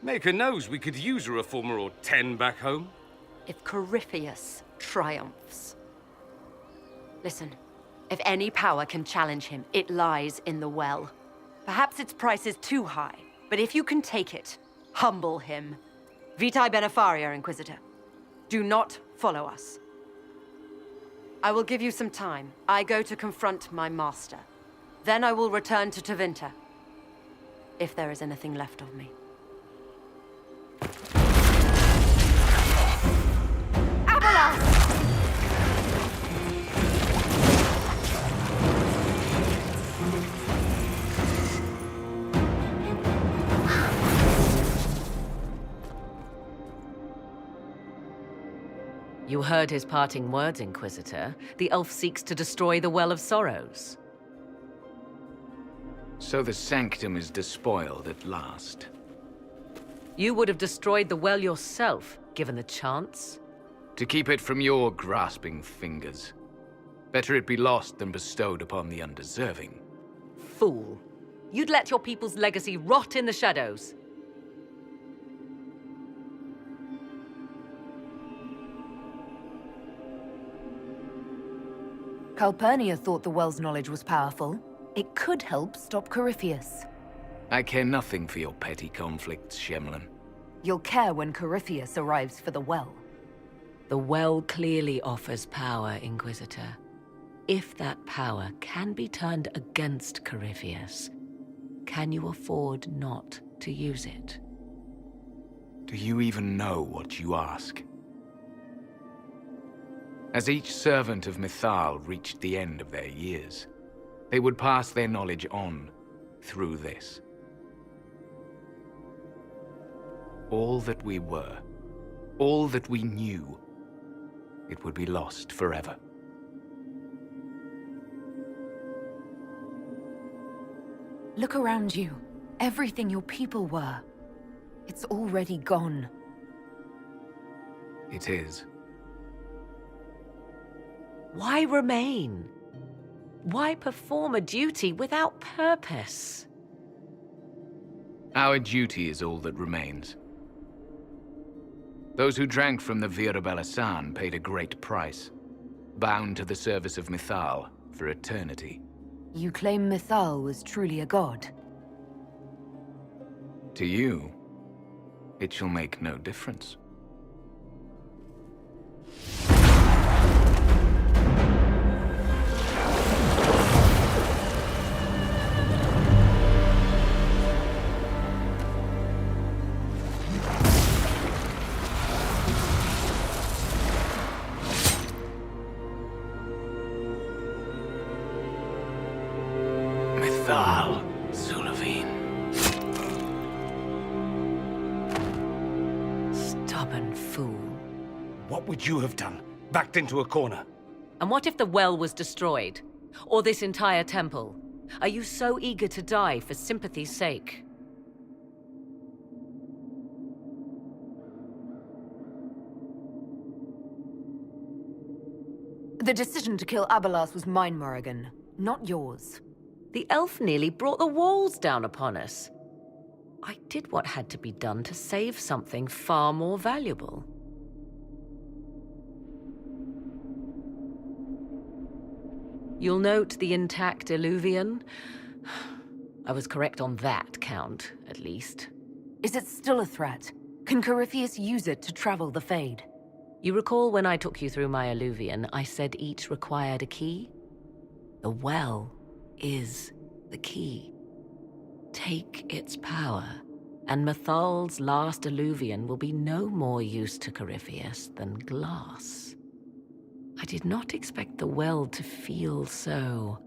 Maker knows we could use a reformer or 10 back home. If Corypheus triumphs. Listen, if any power can challenge him, it lies in the well. Perhaps its price is too high, but if you can take it, humble him. Vitae Benefaria, Inquisitor. Do not follow us. I will give you some time. I go to confront my master. Then I will return to Tevinter. If there is anything left of me. You heard his parting words, Inquisitor. The elf seeks to destroy the Well of Sorrows. So the sanctum is despoiled at last. You would have destroyed the well yourself, given the chance. To keep it from your grasping fingers. Better it be lost than bestowed upon the undeserving. Fool. You'd let your people's legacy rot in the shadows. Calpurnia thought the well's knowledge was powerful. It could help stop Corypheus. I care nothing for your petty conflicts, Shemlin. You'll care when Corypheus arrives for the well. The well clearly offers power, Inquisitor. If that power can be turned against Corypheus, can you afford not to use it? Do you even know what you ask? As each servant of Mythal reached the end of their years, they would pass their knowledge on through this. All that we were, all that we knew, it would be lost forever. Look around you. Everything your people were. It's already gone. It is. Why remain? Why perform a duty without purpose? Our duty is all that remains. Those who drank from the Virabella paid a great price, bound to the service of Mythal for eternity. You claim Mythal was truly a god? To you, it shall make no difference. Stubborn fool. What would you have done? Backed into a corner? And what if the well was destroyed? Or this entire temple? Are you so eager to die for sympathy's sake? The decision to kill Abelas was mine, Morrigan, not yours. The elf nearly brought the walls down upon us. I did what had to be done to save something far more valuable. You'll note the intact Illuvian. I was correct on that count, at least. Is it still a threat? Can Corypheus use it to travel the Fade? You recall when I took you through my Illuvian, I said each required a key? The well is the key. Take its power, and Mythal's last Illuvian will be no more use to Corypheus than glass. I did not expect the well to feel so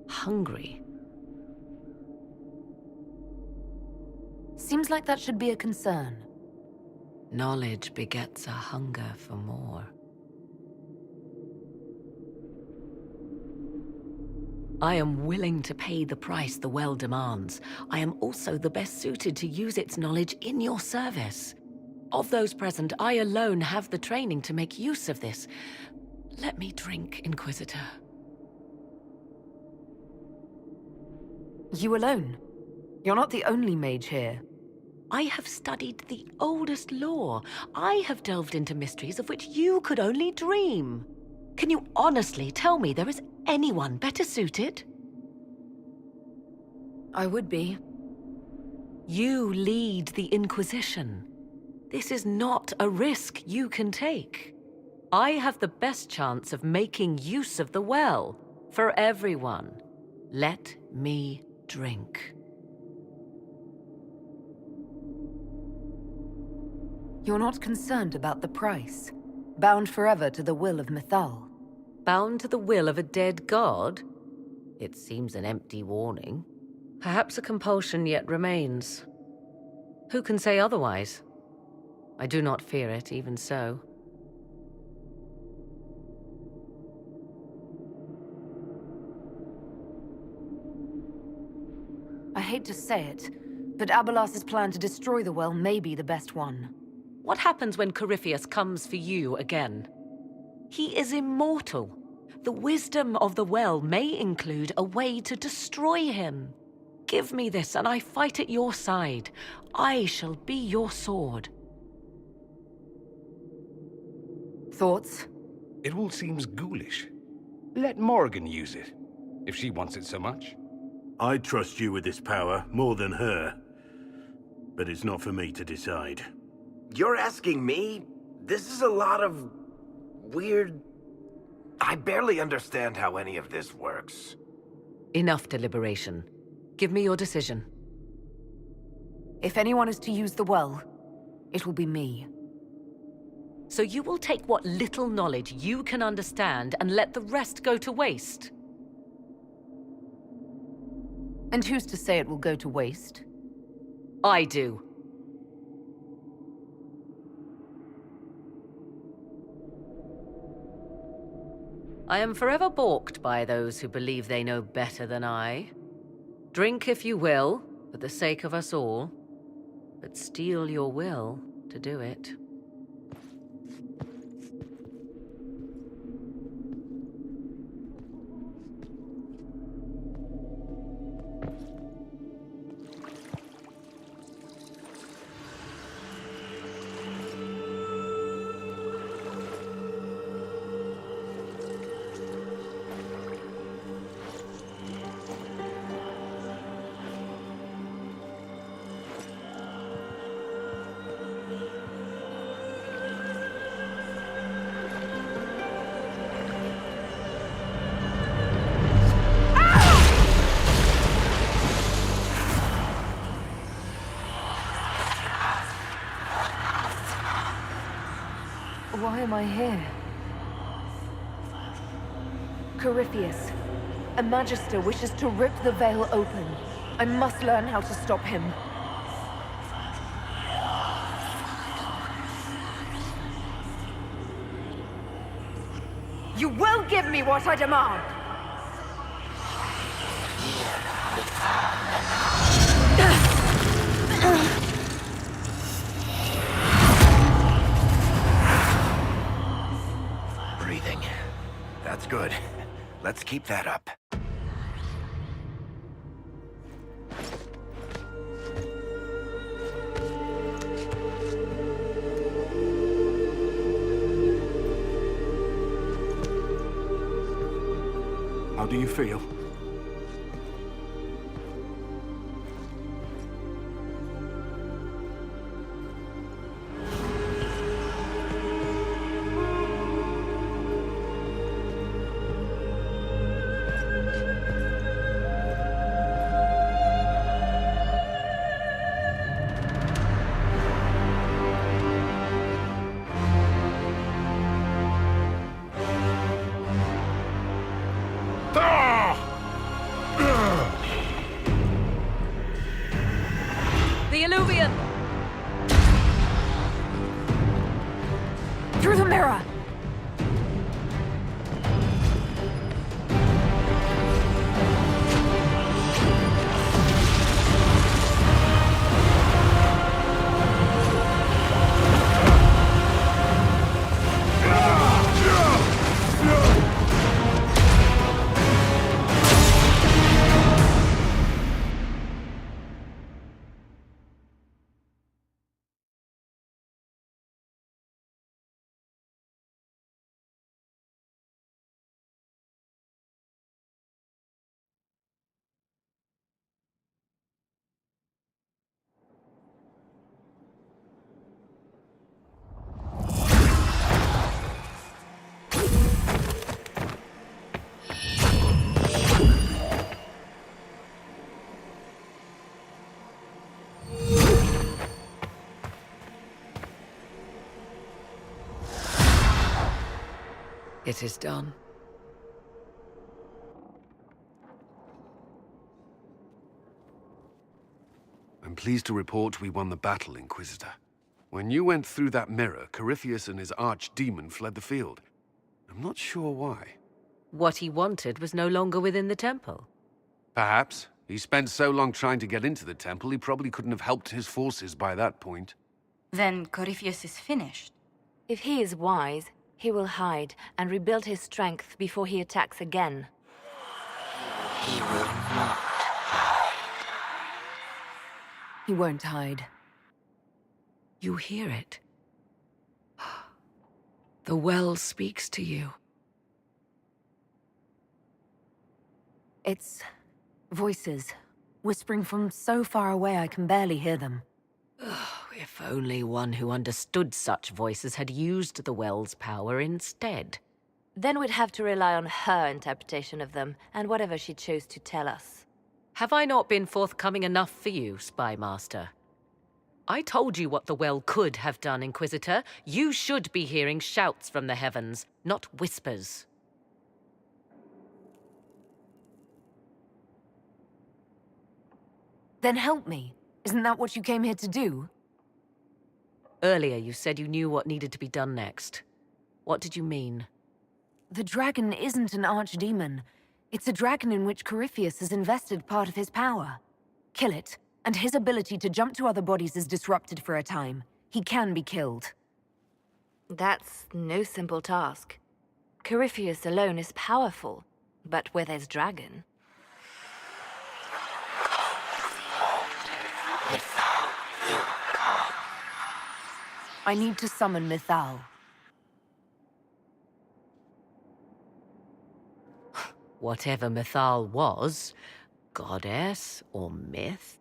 hungry. Seems like that should be a concern. Knowledge begets a hunger for more. I am willing to pay the price the well demands. I am also the best suited to use its knowledge in your service. Of those present, I alone have the training to make use of this. Let me drink, Inquisitor. You alone? You're not the only mage here. I have studied the oldest lore. I have delved into mysteries of which you could only dream. Can you honestly tell me there is anyone better suited? I would be. You lead the Inquisition. This is not a risk you can take. I have the best chance of making use of the well for everyone. Let me drink. You're not concerned about the price. Bound forever to the will of Mythal. Bound to the will of a dead god? It seems an empty warning. Perhaps a compulsion yet remains. Who can say otherwise? I do not fear it, even so. I hate to say it, but Abelas's plan to destroy the well may be the best one. What happens when Corypheus comes for you again? He is immortal. The wisdom of the well may include a way to destroy him. Give me this, and I fight at your side. I shall be your sword. Thoughts? It all seems ghoulish. Let Morrigan use it, if she wants it so much. I trust you with this power more than her. but it's not for me to decide. You're asking me? This is a lot of... weird... I barely understand how any of this works. Enough deliberation. Give me your decision. If anyone is to use the well, it will be me. So you will take what little knowledge you can understand and let the rest go to waste? And who's to say it will go to waste? I do. I am forever balked by those who believe they know better than I. Drink if you will, for the sake of us all, but steel your will to do it. Why am I here? Corypheus, a Magister wishes to rip the veil open. I must learn how to stop him. You will give me what I demand! Breathing. That's good. Let's keep that up. How do you feel? The Illuvian! Through the mirror! It is done. I'm pleased to report we won the battle, Inquisitor. When you went through that mirror, Corypheus and his archdemon fled the field. I'm not sure why. What he wanted was no longer within the temple. Perhaps. He spent so long trying to get into the temple, he probably couldn't have helped his forces by that point. Then Corypheus is finished. If he is wise, he will hide and rebuild his strength before he attacks again. He will not. He won't hide. You hear it. The well speaks to you. It's voices, whispering from so far away I can barely hear them. If only one who understood such voices had used the well's power instead. Then we'd have to rely on her interpretation of them, and whatever she chose to tell us. Have I not been forthcoming enough for you, Spy Master? I told you what the well could have done, Inquisitor. You should be hearing shouts from the heavens, not whispers. Then help me. Isn't that what you came here to do? Earlier you said you knew what needed to be done next. What did you mean? The dragon isn't an archdemon. It's a dragon in which Corypheus has invested part of his power. Kill it, and his ability to jump to other bodies is disrupted for a time. He can be killed. That's no simple task. Corypheus alone is powerful, but where there's dragon... I need to summon Mythal. Whatever Mythal was, goddess or myth?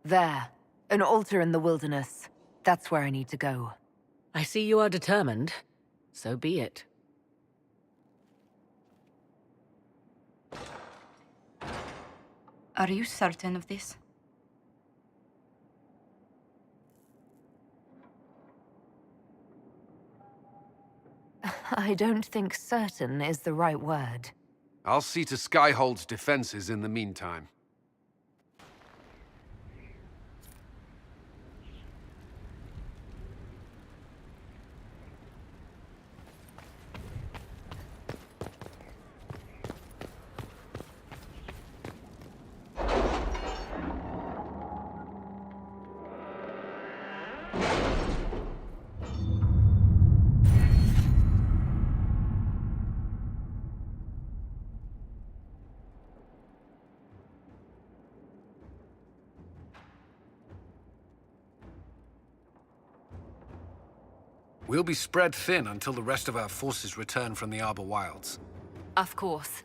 There. An altar in the wilderness. That's where I need to go. I see you are determined. So be it. Are you certain of this? I don't think certain is the right word. I'll see to Skyhold's defenses in the meantime. We'll be spread thin until the rest of our forces return from the Arbor Wilds. Of course.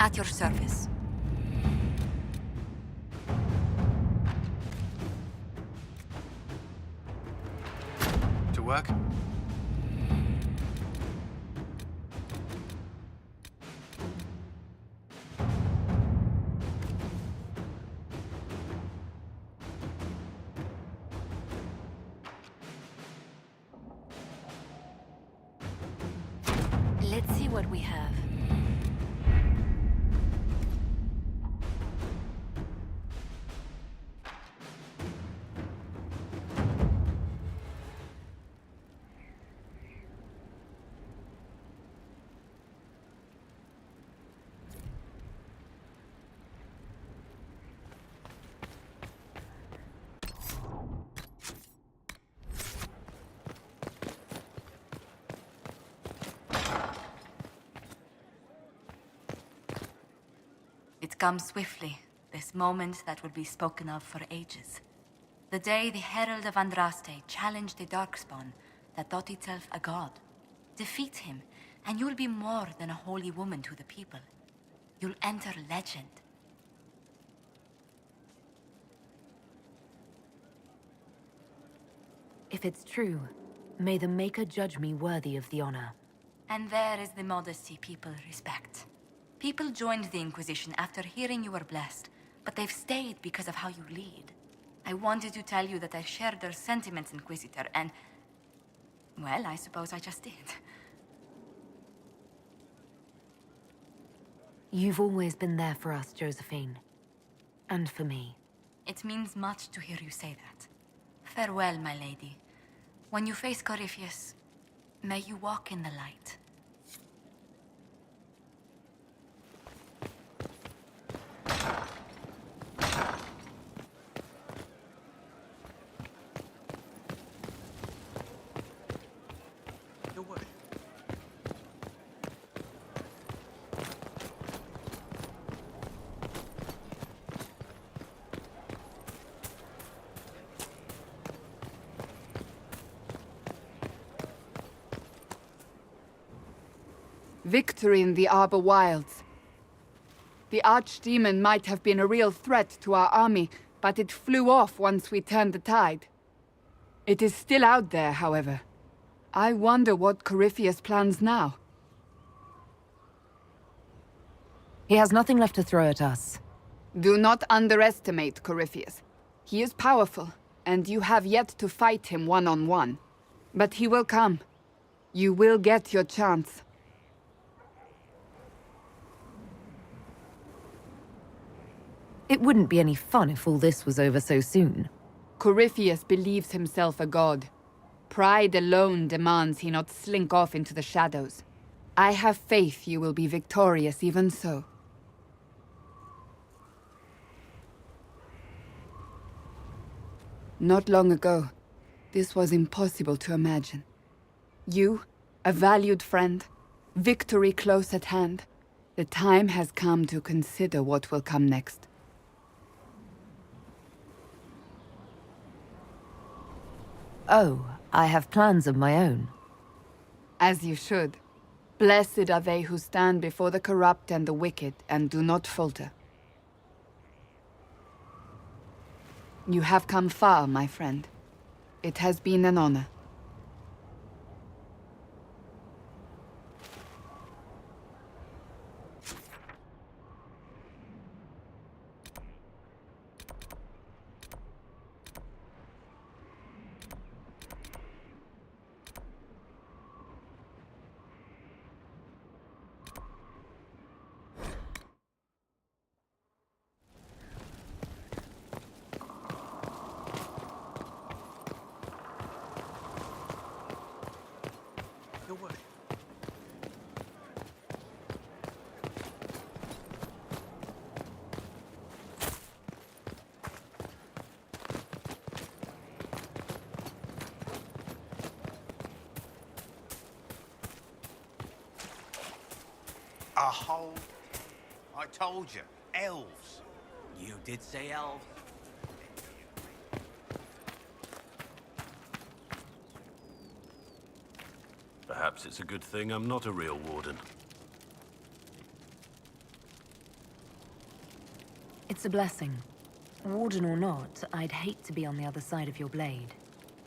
At your service. To work? Let's see what we have. It comes swiftly, this moment that will be spoken of for ages. The day the Herald of Andraste challenged the Darkspawn that thought itself a god. Defeat him, and you'll be more than a holy woman to the people. You'll enter legend. If it's true, may the Maker judge me worthy of the honor. And there is the modesty people respect. People joined the Inquisition after hearing you were blessed, but they've stayed because of how you lead. I wanted to tell you that I shared their sentiments, Inquisitor, and... well, I suppose I just did. You've always been there for us, Josephine. And for me. It means much to hear you say that. Farewell, my lady. When you face Corypheus, may you walk in the light. Victory in the Arbor Wilds. The Archdemon might have been a real threat to our army, but it flew off once we turned the tide. It is still out there, however. I wonder what Corypheus plans now. He has nothing left to throw at us. Do not underestimate Corypheus. He is powerful, and you have yet to fight him one-on-one. But he will come. You will get your chance. It wouldn't be any fun if all this was over so soon. Corypheus believes himself a god. Pride alone demands he not slink off into the shadows. I have faith you will be victorious even so. Not long ago, this was impossible to imagine. You, a valued friend, victory close at hand. The time has come to consider what will come next. Oh, I have plans of my own. As you should. Blessed are they who stand before the corrupt and the wicked and do not falter. You have come far, my friend. It has been an honor. A whole... I told you, elves. You did say elves. Perhaps it's a good thing I'm not a real warden. It's a blessing. Warden or not, I'd hate to be on the other side of your blade.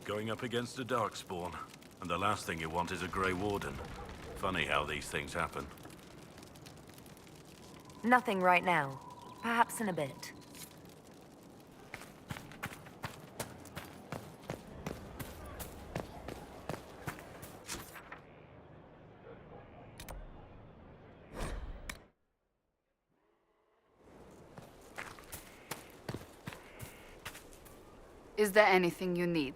Going up against a darkspawn, and the last thing you want is a Grey Warden. Funny how these things happen. Nothing right now. Perhaps in a bit. Is there anything you need?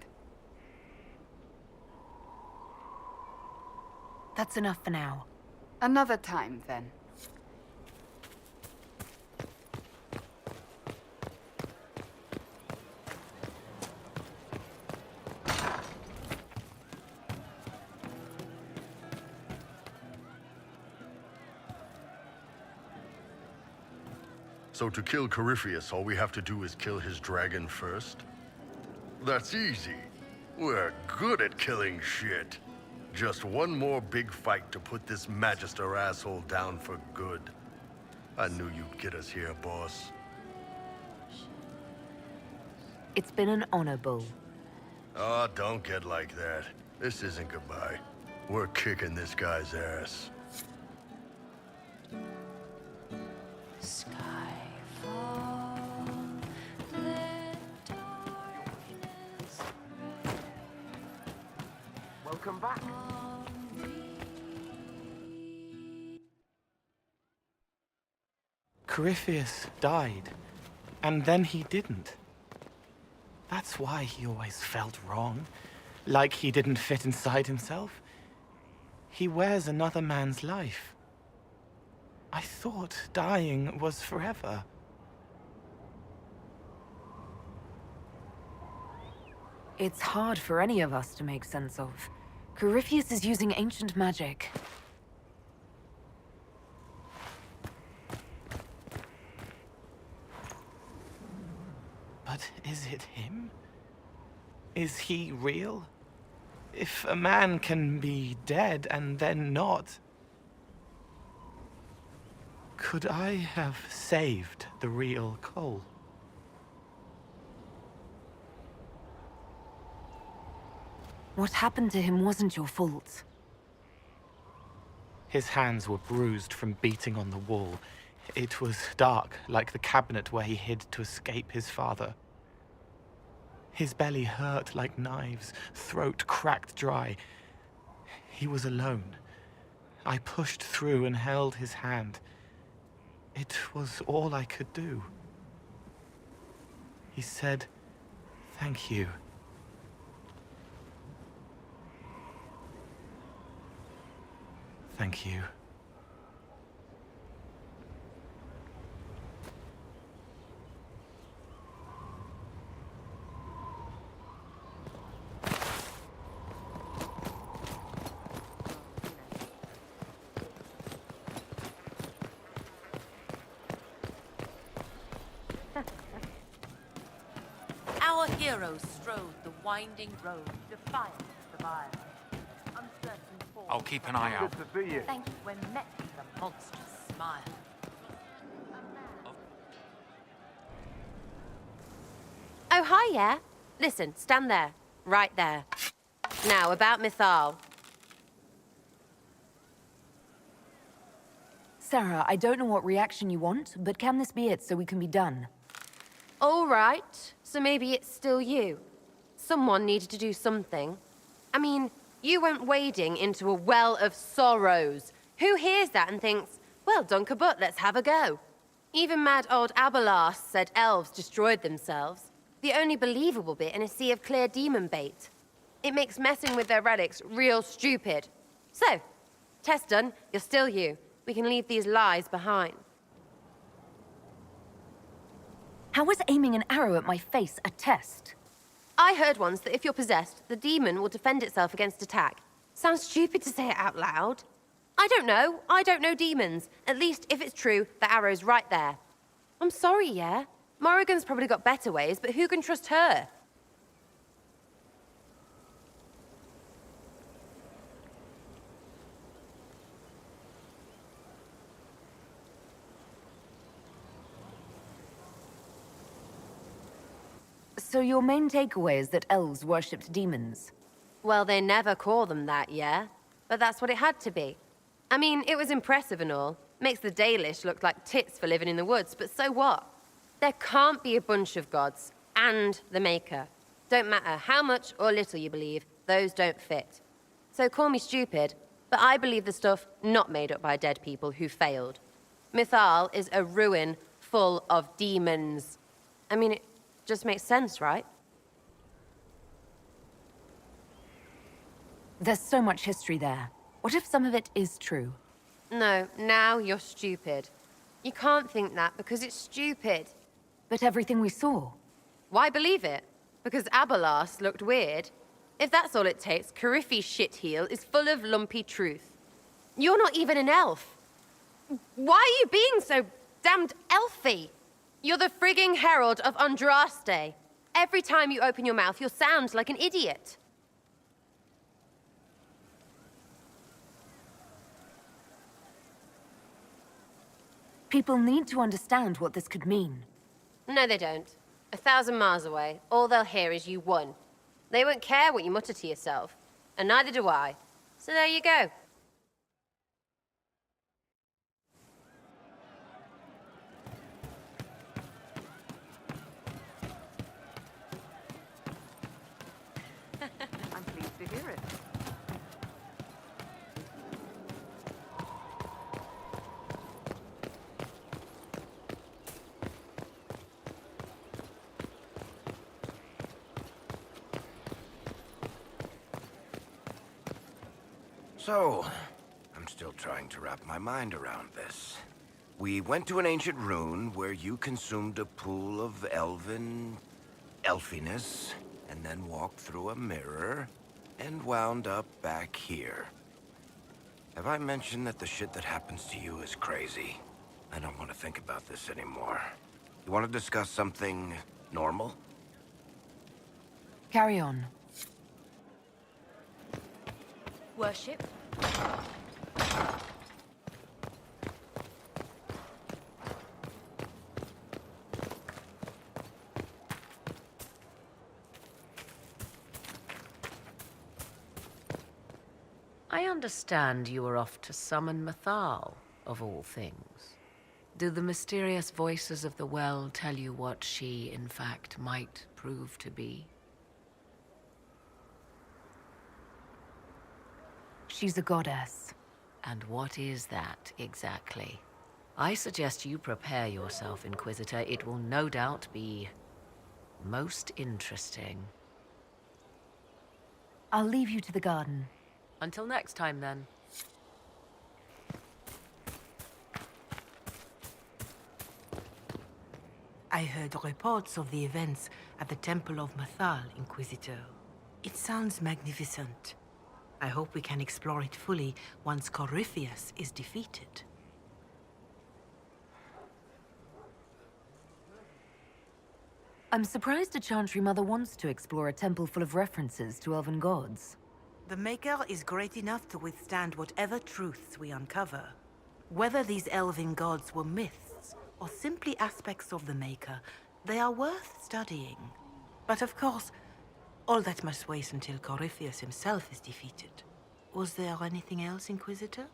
That's enough for now. Another time, then. So to kill Corypheus, all we have to do is kill his dragon first? That's easy. We're good at killing shit. Just one more big fight to put this Magister asshole down for good. I knew you'd get us here, boss. It's been an honor, Bull. Oh, don't get like that. This isn't goodbye. We're kicking this guy's ass. Welcome back. Corypheus died, and then he didn't. That's why he always felt wrong, like he didn't fit inside himself. He wears another man's life. I thought dying was forever. It's hard for any of us to make sense of. Corypheus is using ancient magic. But is it him? Is he real? If a man can be dead and then not, could I have saved the real Cole? What happened to him wasn't your fault. His hands were bruised from beating on the wall. It was dark, like the cabinet where he hid to escape his father. His belly hurt like knives, throat cracked dry. He was alone. I pushed through and held his hand. It was all I could do. He said, "Thank you." Thank you. Our heroes strode the winding road, defiant of the violence. I'll keep an eye out. Good to see you. Thank you when met with a monstrous smile. Oh, hi, yeah? Listen, stand there. Right there. Now, about Mythal. Sarah, I don't know what reaction you want, but can this be it so we can be done? All right. So maybe it's still you. Someone needed to do something. I mean, you went wading into a well of sorrows. Who hears that and thinks, well, Dunkerbutt, let's have a go? Even mad old Abelas said elves destroyed themselves. The only believable bit in a sea of clear demon bait. It makes messing with their relics real stupid. So, test done, you're still you. We can leave these lies behind. How was aiming an arrow at my face a test? I heard once that if you're possessed, the demon will defend itself against attack. Sounds stupid to say it out loud. I don't know. I don't know demons. At least, if it's true, the arrow's right there. I'm sorry, yeah? Morrigan's probably got better ways, but who can trust her? So your main takeaway is that elves worshipped demons? Well, they never call them that, yeah? But that's what it had to be. I mean, it was impressive and all. Makes the Dalish look like tits for living in the woods, but so what? There can't be a bunch of gods and the Maker. Don't matter how much or little you believe, those don't fit. So call me stupid, but I believe the stuff not made up by dead people who failed. Mythal is a ruin full of demons. I mean, it just makes sense, right? There's so much history there. What if some of it is true? No, now you're stupid. You can't think that because it's stupid. But everything we saw. Why believe it? Because Abelas looked weird? If that's all it takes, Cariffi's shitheel is full of lumpy truth. You're not even an elf. Why are you being so damned elfy? You're the frigging herald of Andraste. Every time you open your mouth, you'll sound like an idiot. People need to understand what this could mean. No, they don't. 1,000 miles away, all they'll hear is you won. They won't care what you mutter to yourself. And neither do I. So there you go. I'm pleased to hear it. So, I'm still trying to wrap my mind around this. We went to an ancient rune where you consumed a pool of elfiness, and then walked through a mirror, and wound up back here. Have I mentioned that the shit that happens to you is crazy? I don't want to think about this anymore. You want to discuss something normal? Carry on. Worship? I understand you were off to summon Mythal, of all things. Do the mysterious voices of the well tell you what she, in fact, might prove to be? She's a goddess. And what is that, exactly? I suggest you prepare yourself, Inquisitor. It will no doubt be most interesting. I'll leave you to the garden. Until next time, then. I heard reports of the events at the Temple of Mythal, Inquisitor. It sounds magnificent. I hope we can explore it fully once Corypheus is defeated. I'm surprised a Chantry Mother wants to explore a temple full of references to elven gods. The Maker is great enough to withstand whatever truths we uncover. Whether these elven gods were myths or simply aspects of the Maker, they are worth studying. But of course, all that must wait until Corypheus himself is defeated. Was there anything else, Inquisitor?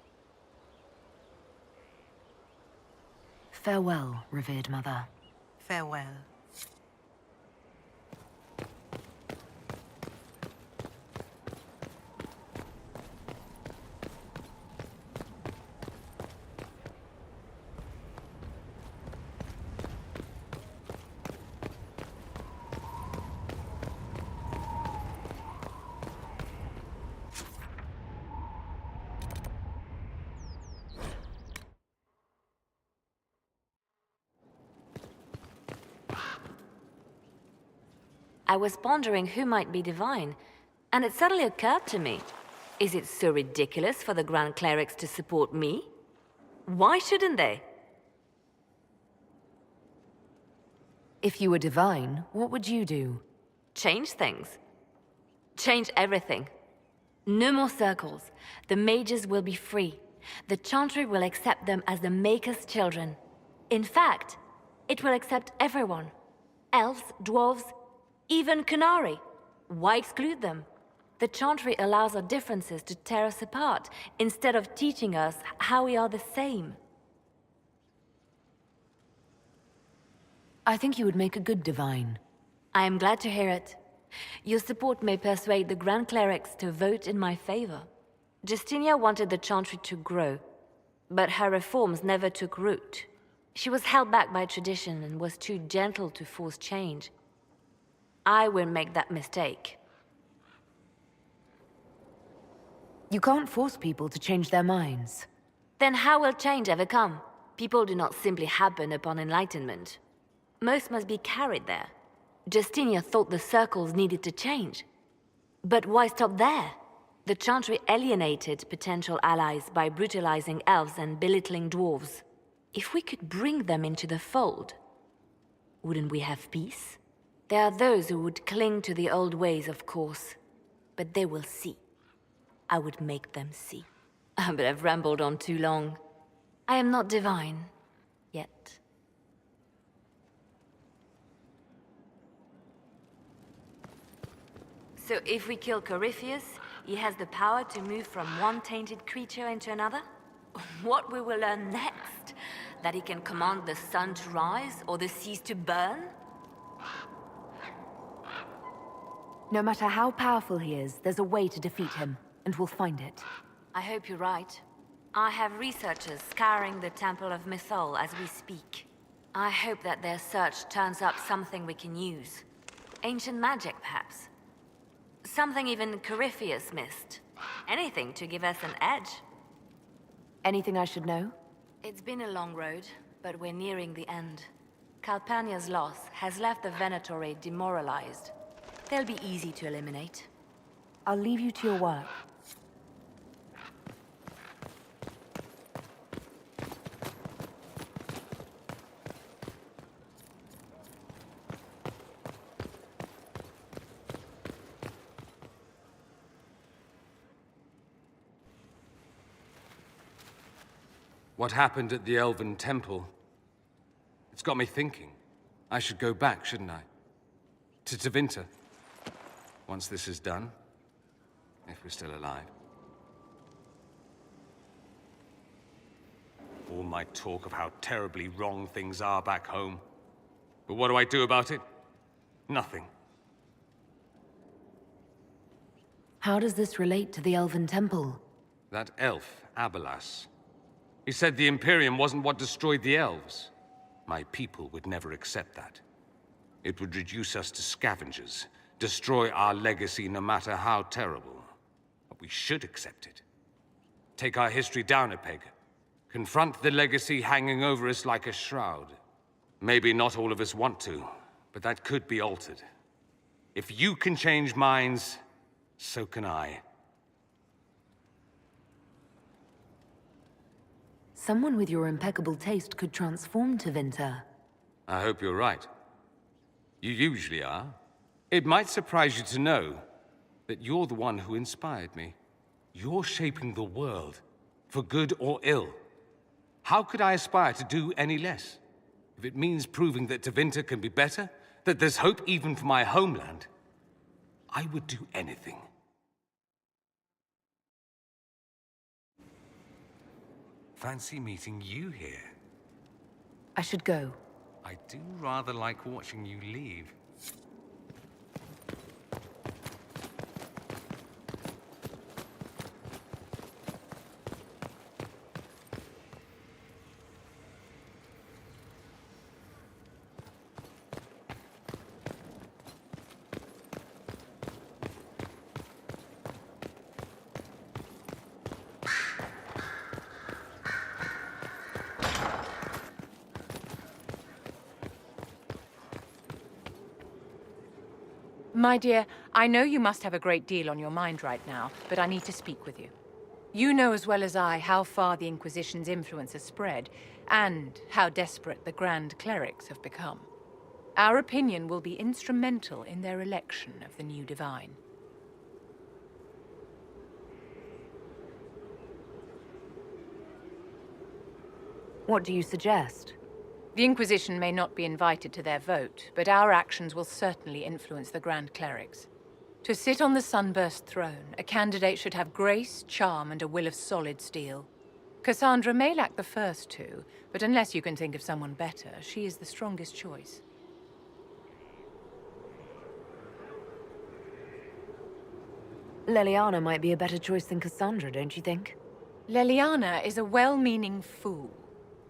Farewell, revered mother. Farewell. I was pondering who might be divine, and it suddenly occurred to me. Is it so ridiculous for the Grand Clerics to support me? Why shouldn't they? If you were divine, what would you do? Change things. Change everything. No more circles. The mages will be free. The Chantry will accept them as the Maker's children. In fact, it will accept everyone. Elves, dwarves, Even Canary. Why exclude them? The Chantry allows our differences to tear us apart, instead of teaching us how we are the same. I think you would make a good divine. I am glad to hear it. Your support may persuade the Grand Clerics to vote in my favor. Justinia wanted the Chantry to grow, but her reforms never took root. She was held back by tradition and was too gentle to force change. I won't make that mistake. You can't force people to change their minds. Then how will change ever come? People do not simply happen upon enlightenment. Most must be carried there. Justinia thought the circles needed to change. But why stop there? The Chantry alienated potential allies by brutalizing elves and belittling dwarves. If we could bring them into the fold, wouldn't we have peace? There are those who would cling to the old ways, of course, but they will see. I would make them see. But I've rambled on too long. I am not divine, yet. So if we kill Corypheus, he has the power to move from one tainted creature into another? What we will learn next? That he can command the sun to rise or the seas to burn? No matter how powerful he is, there's a way to defeat him, and we'll find it. I hope you're right. I have researchers scouring the Temple of Mythol as we speak. I hope that their search turns up something we can use. Ancient magic, perhaps. Something even Corypheus missed. Anything to give us an edge. Anything I should know? It's been a long road, but we're nearing the end. Calpurnia's loss has left the Venatori demoralized. They'll be easy to eliminate. I'll leave you to your work. What happened at the Elven Temple? It's got me thinking. I should go back, shouldn't I? To Tevinter. Once this is done. If we're still alive. All my talk of how terribly wrong things are back home. But what do I do about it? Nothing. How does this relate to the Elven Temple? That elf, Abelas. He said the Imperium wasn't what destroyed the elves. My people would never accept that. It would reduce us to scavengers, destroy our legacy no matter how terrible. But we should accept it. Take our history down a peg. Confront the legacy hanging over us like a shroud. Maybe not all of us want to, but that could be altered. If you can change minds, so can I. Someone with your impeccable taste could transform Tevinter. I hope you're right. You usually are. It might surprise you to know that you're the one who inspired me. You're shaping the world, for good or ill. How could I aspire to do any less? If it means proving that Tevinter can be better, that there's hope even for my homeland, I would do anything. Fancy meeting you here. I should go. I do rather like watching you leave. My dear, I know you must have a great deal on your mind right now, but I need to speak with you. You know as well as I how far the Inquisition's influence has spread, and how desperate the Grand Clerics have become. Our opinion will be instrumental in their election of the new Divine. What do you suggest? The Inquisition may not be invited to their vote, but our actions will certainly influence the Grand Clerics. To sit on the Sunburst throne, a candidate should have grace, charm, and a will of solid steel. Cassandra may lack the first two, but unless you can think of someone better, she is the strongest choice. Leliana might be a better choice than Cassandra, don't you think? Leliana is a well-meaning fool.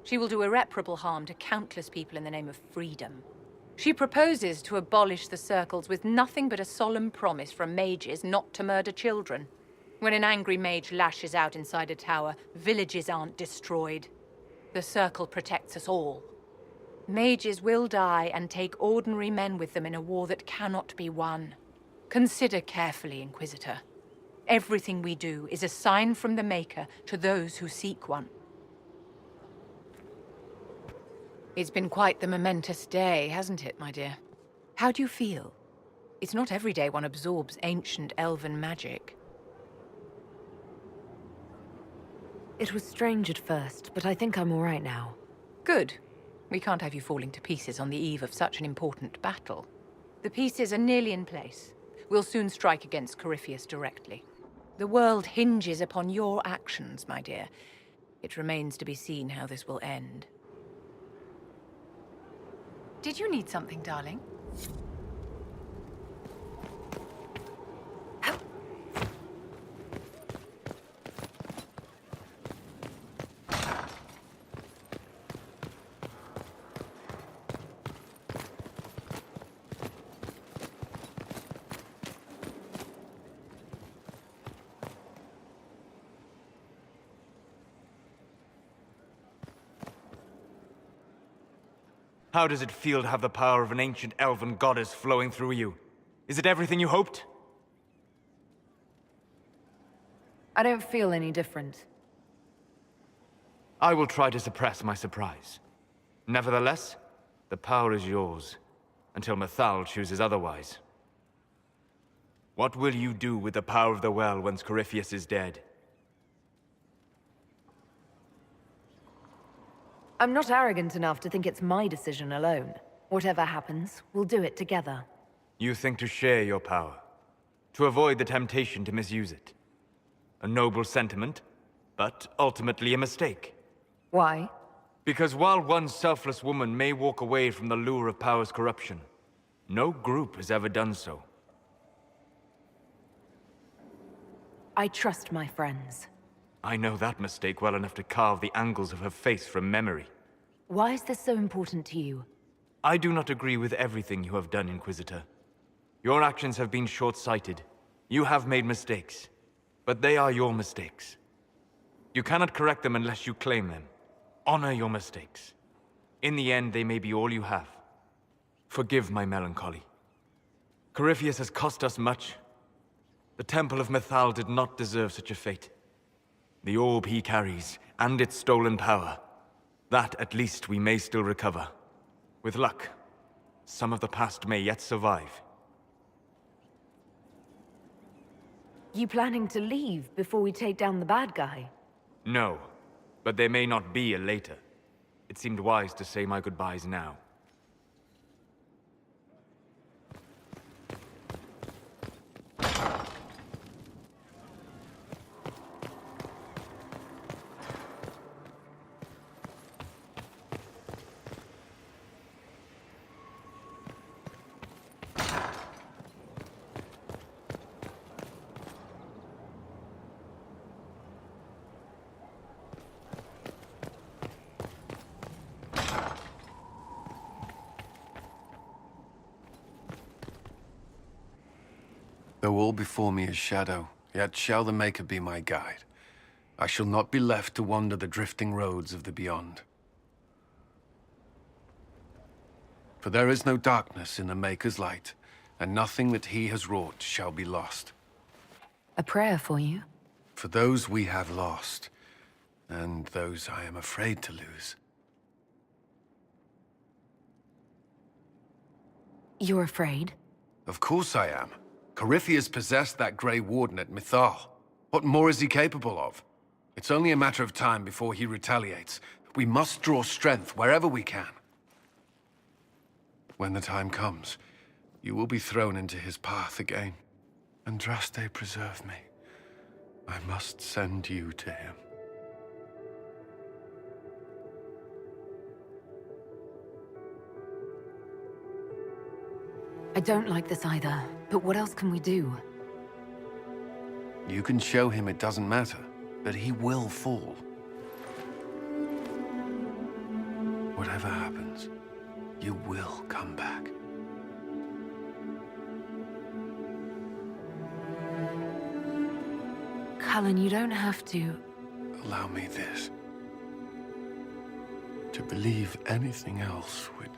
She will do irreparable harm to countless people in the name of freedom. She proposes to abolish the circles with nothing but a solemn promise from mages not to murder children. When an angry mage lashes out inside a tower, villages aren't destroyed. The circle protects us all. Mages will die and take ordinary men with them in a war that cannot be won. Consider carefully, Inquisitor. Everything we do is a sign from the Maker to those who seek one. It's been quite the momentous day, hasn't it, my dear? How do you feel? It's not every day one absorbs ancient elven magic. It was strange at first, but I think I'm all right now. Good. We can't have you falling to pieces on the eve of such an important battle. The pieces are nearly in place. We'll soon strike against Corypheus directly. The world hinges upon your actions, my dear. It remains to be seen how this will end. Did you need something, darling? How does it feel to have the power of an ancient elven goddess flowing through you? Is it everything you hoped? I don't feel any different. I will try to suppress my surprise. Nevertheless, the power is yours, until Mythal chooses otherwise. What will you do with the power of the well once Corypheus is dead? I'm not arrogant enough to think it's my decision alone. Whatever happens, we'll do it together. You think to share your power, to avoid the temptation to misuse it. A noble sentiment, but ultimately a mistake. Why? Because while one selfless woman may walk away from the lure of power's corruption, no group has ever done so. I trust my friends. I know that mistake well enough to carve the angles of her face from memory. Why is this so important to you? I do not agree with everything you have done, Inquisitor. Your actions have been short-sighted. You have made mistakes. But they are your mistakes. You cannot correct them unless you claim them. Honor your mistakes. In the end, they may be all you have. Forgive my melancholy. Corypheus has cost us much. The Temple of Mythal did not deserve such a fate. The orb he carries, and its stolen power. That, at least, we may still recover. With luck, some of the past may yet survive. You planning to leave before we take down the bad guy? No, but there may not be a later. It seemed wise to say my goodbyes now. Though all before me is shadow, yet shall the Maker be my guide. I shall not be left to wander the drifting roads of the beyond. For there is no darkness in the Maker's light, and nothing that he has wrought shall be lost. A prayer for you? For those we have lost, and those I am afraid to lose. You're afraid? Of course I am. Corypheus possessed that Grey Warden at Mythal. What more is he capable of? It's only a matter of time before he retaliates. We must draw strength wherever we can. When the time comes, you will be thrown into his path again. Andraste, preserve me. I must send you to him. I don't like this either, but what else can we do? You can show him it doesn't matter, but he will fall. Whatever happens, you will come back. Cullen, you don't have to... Allow me this. To believe anything else would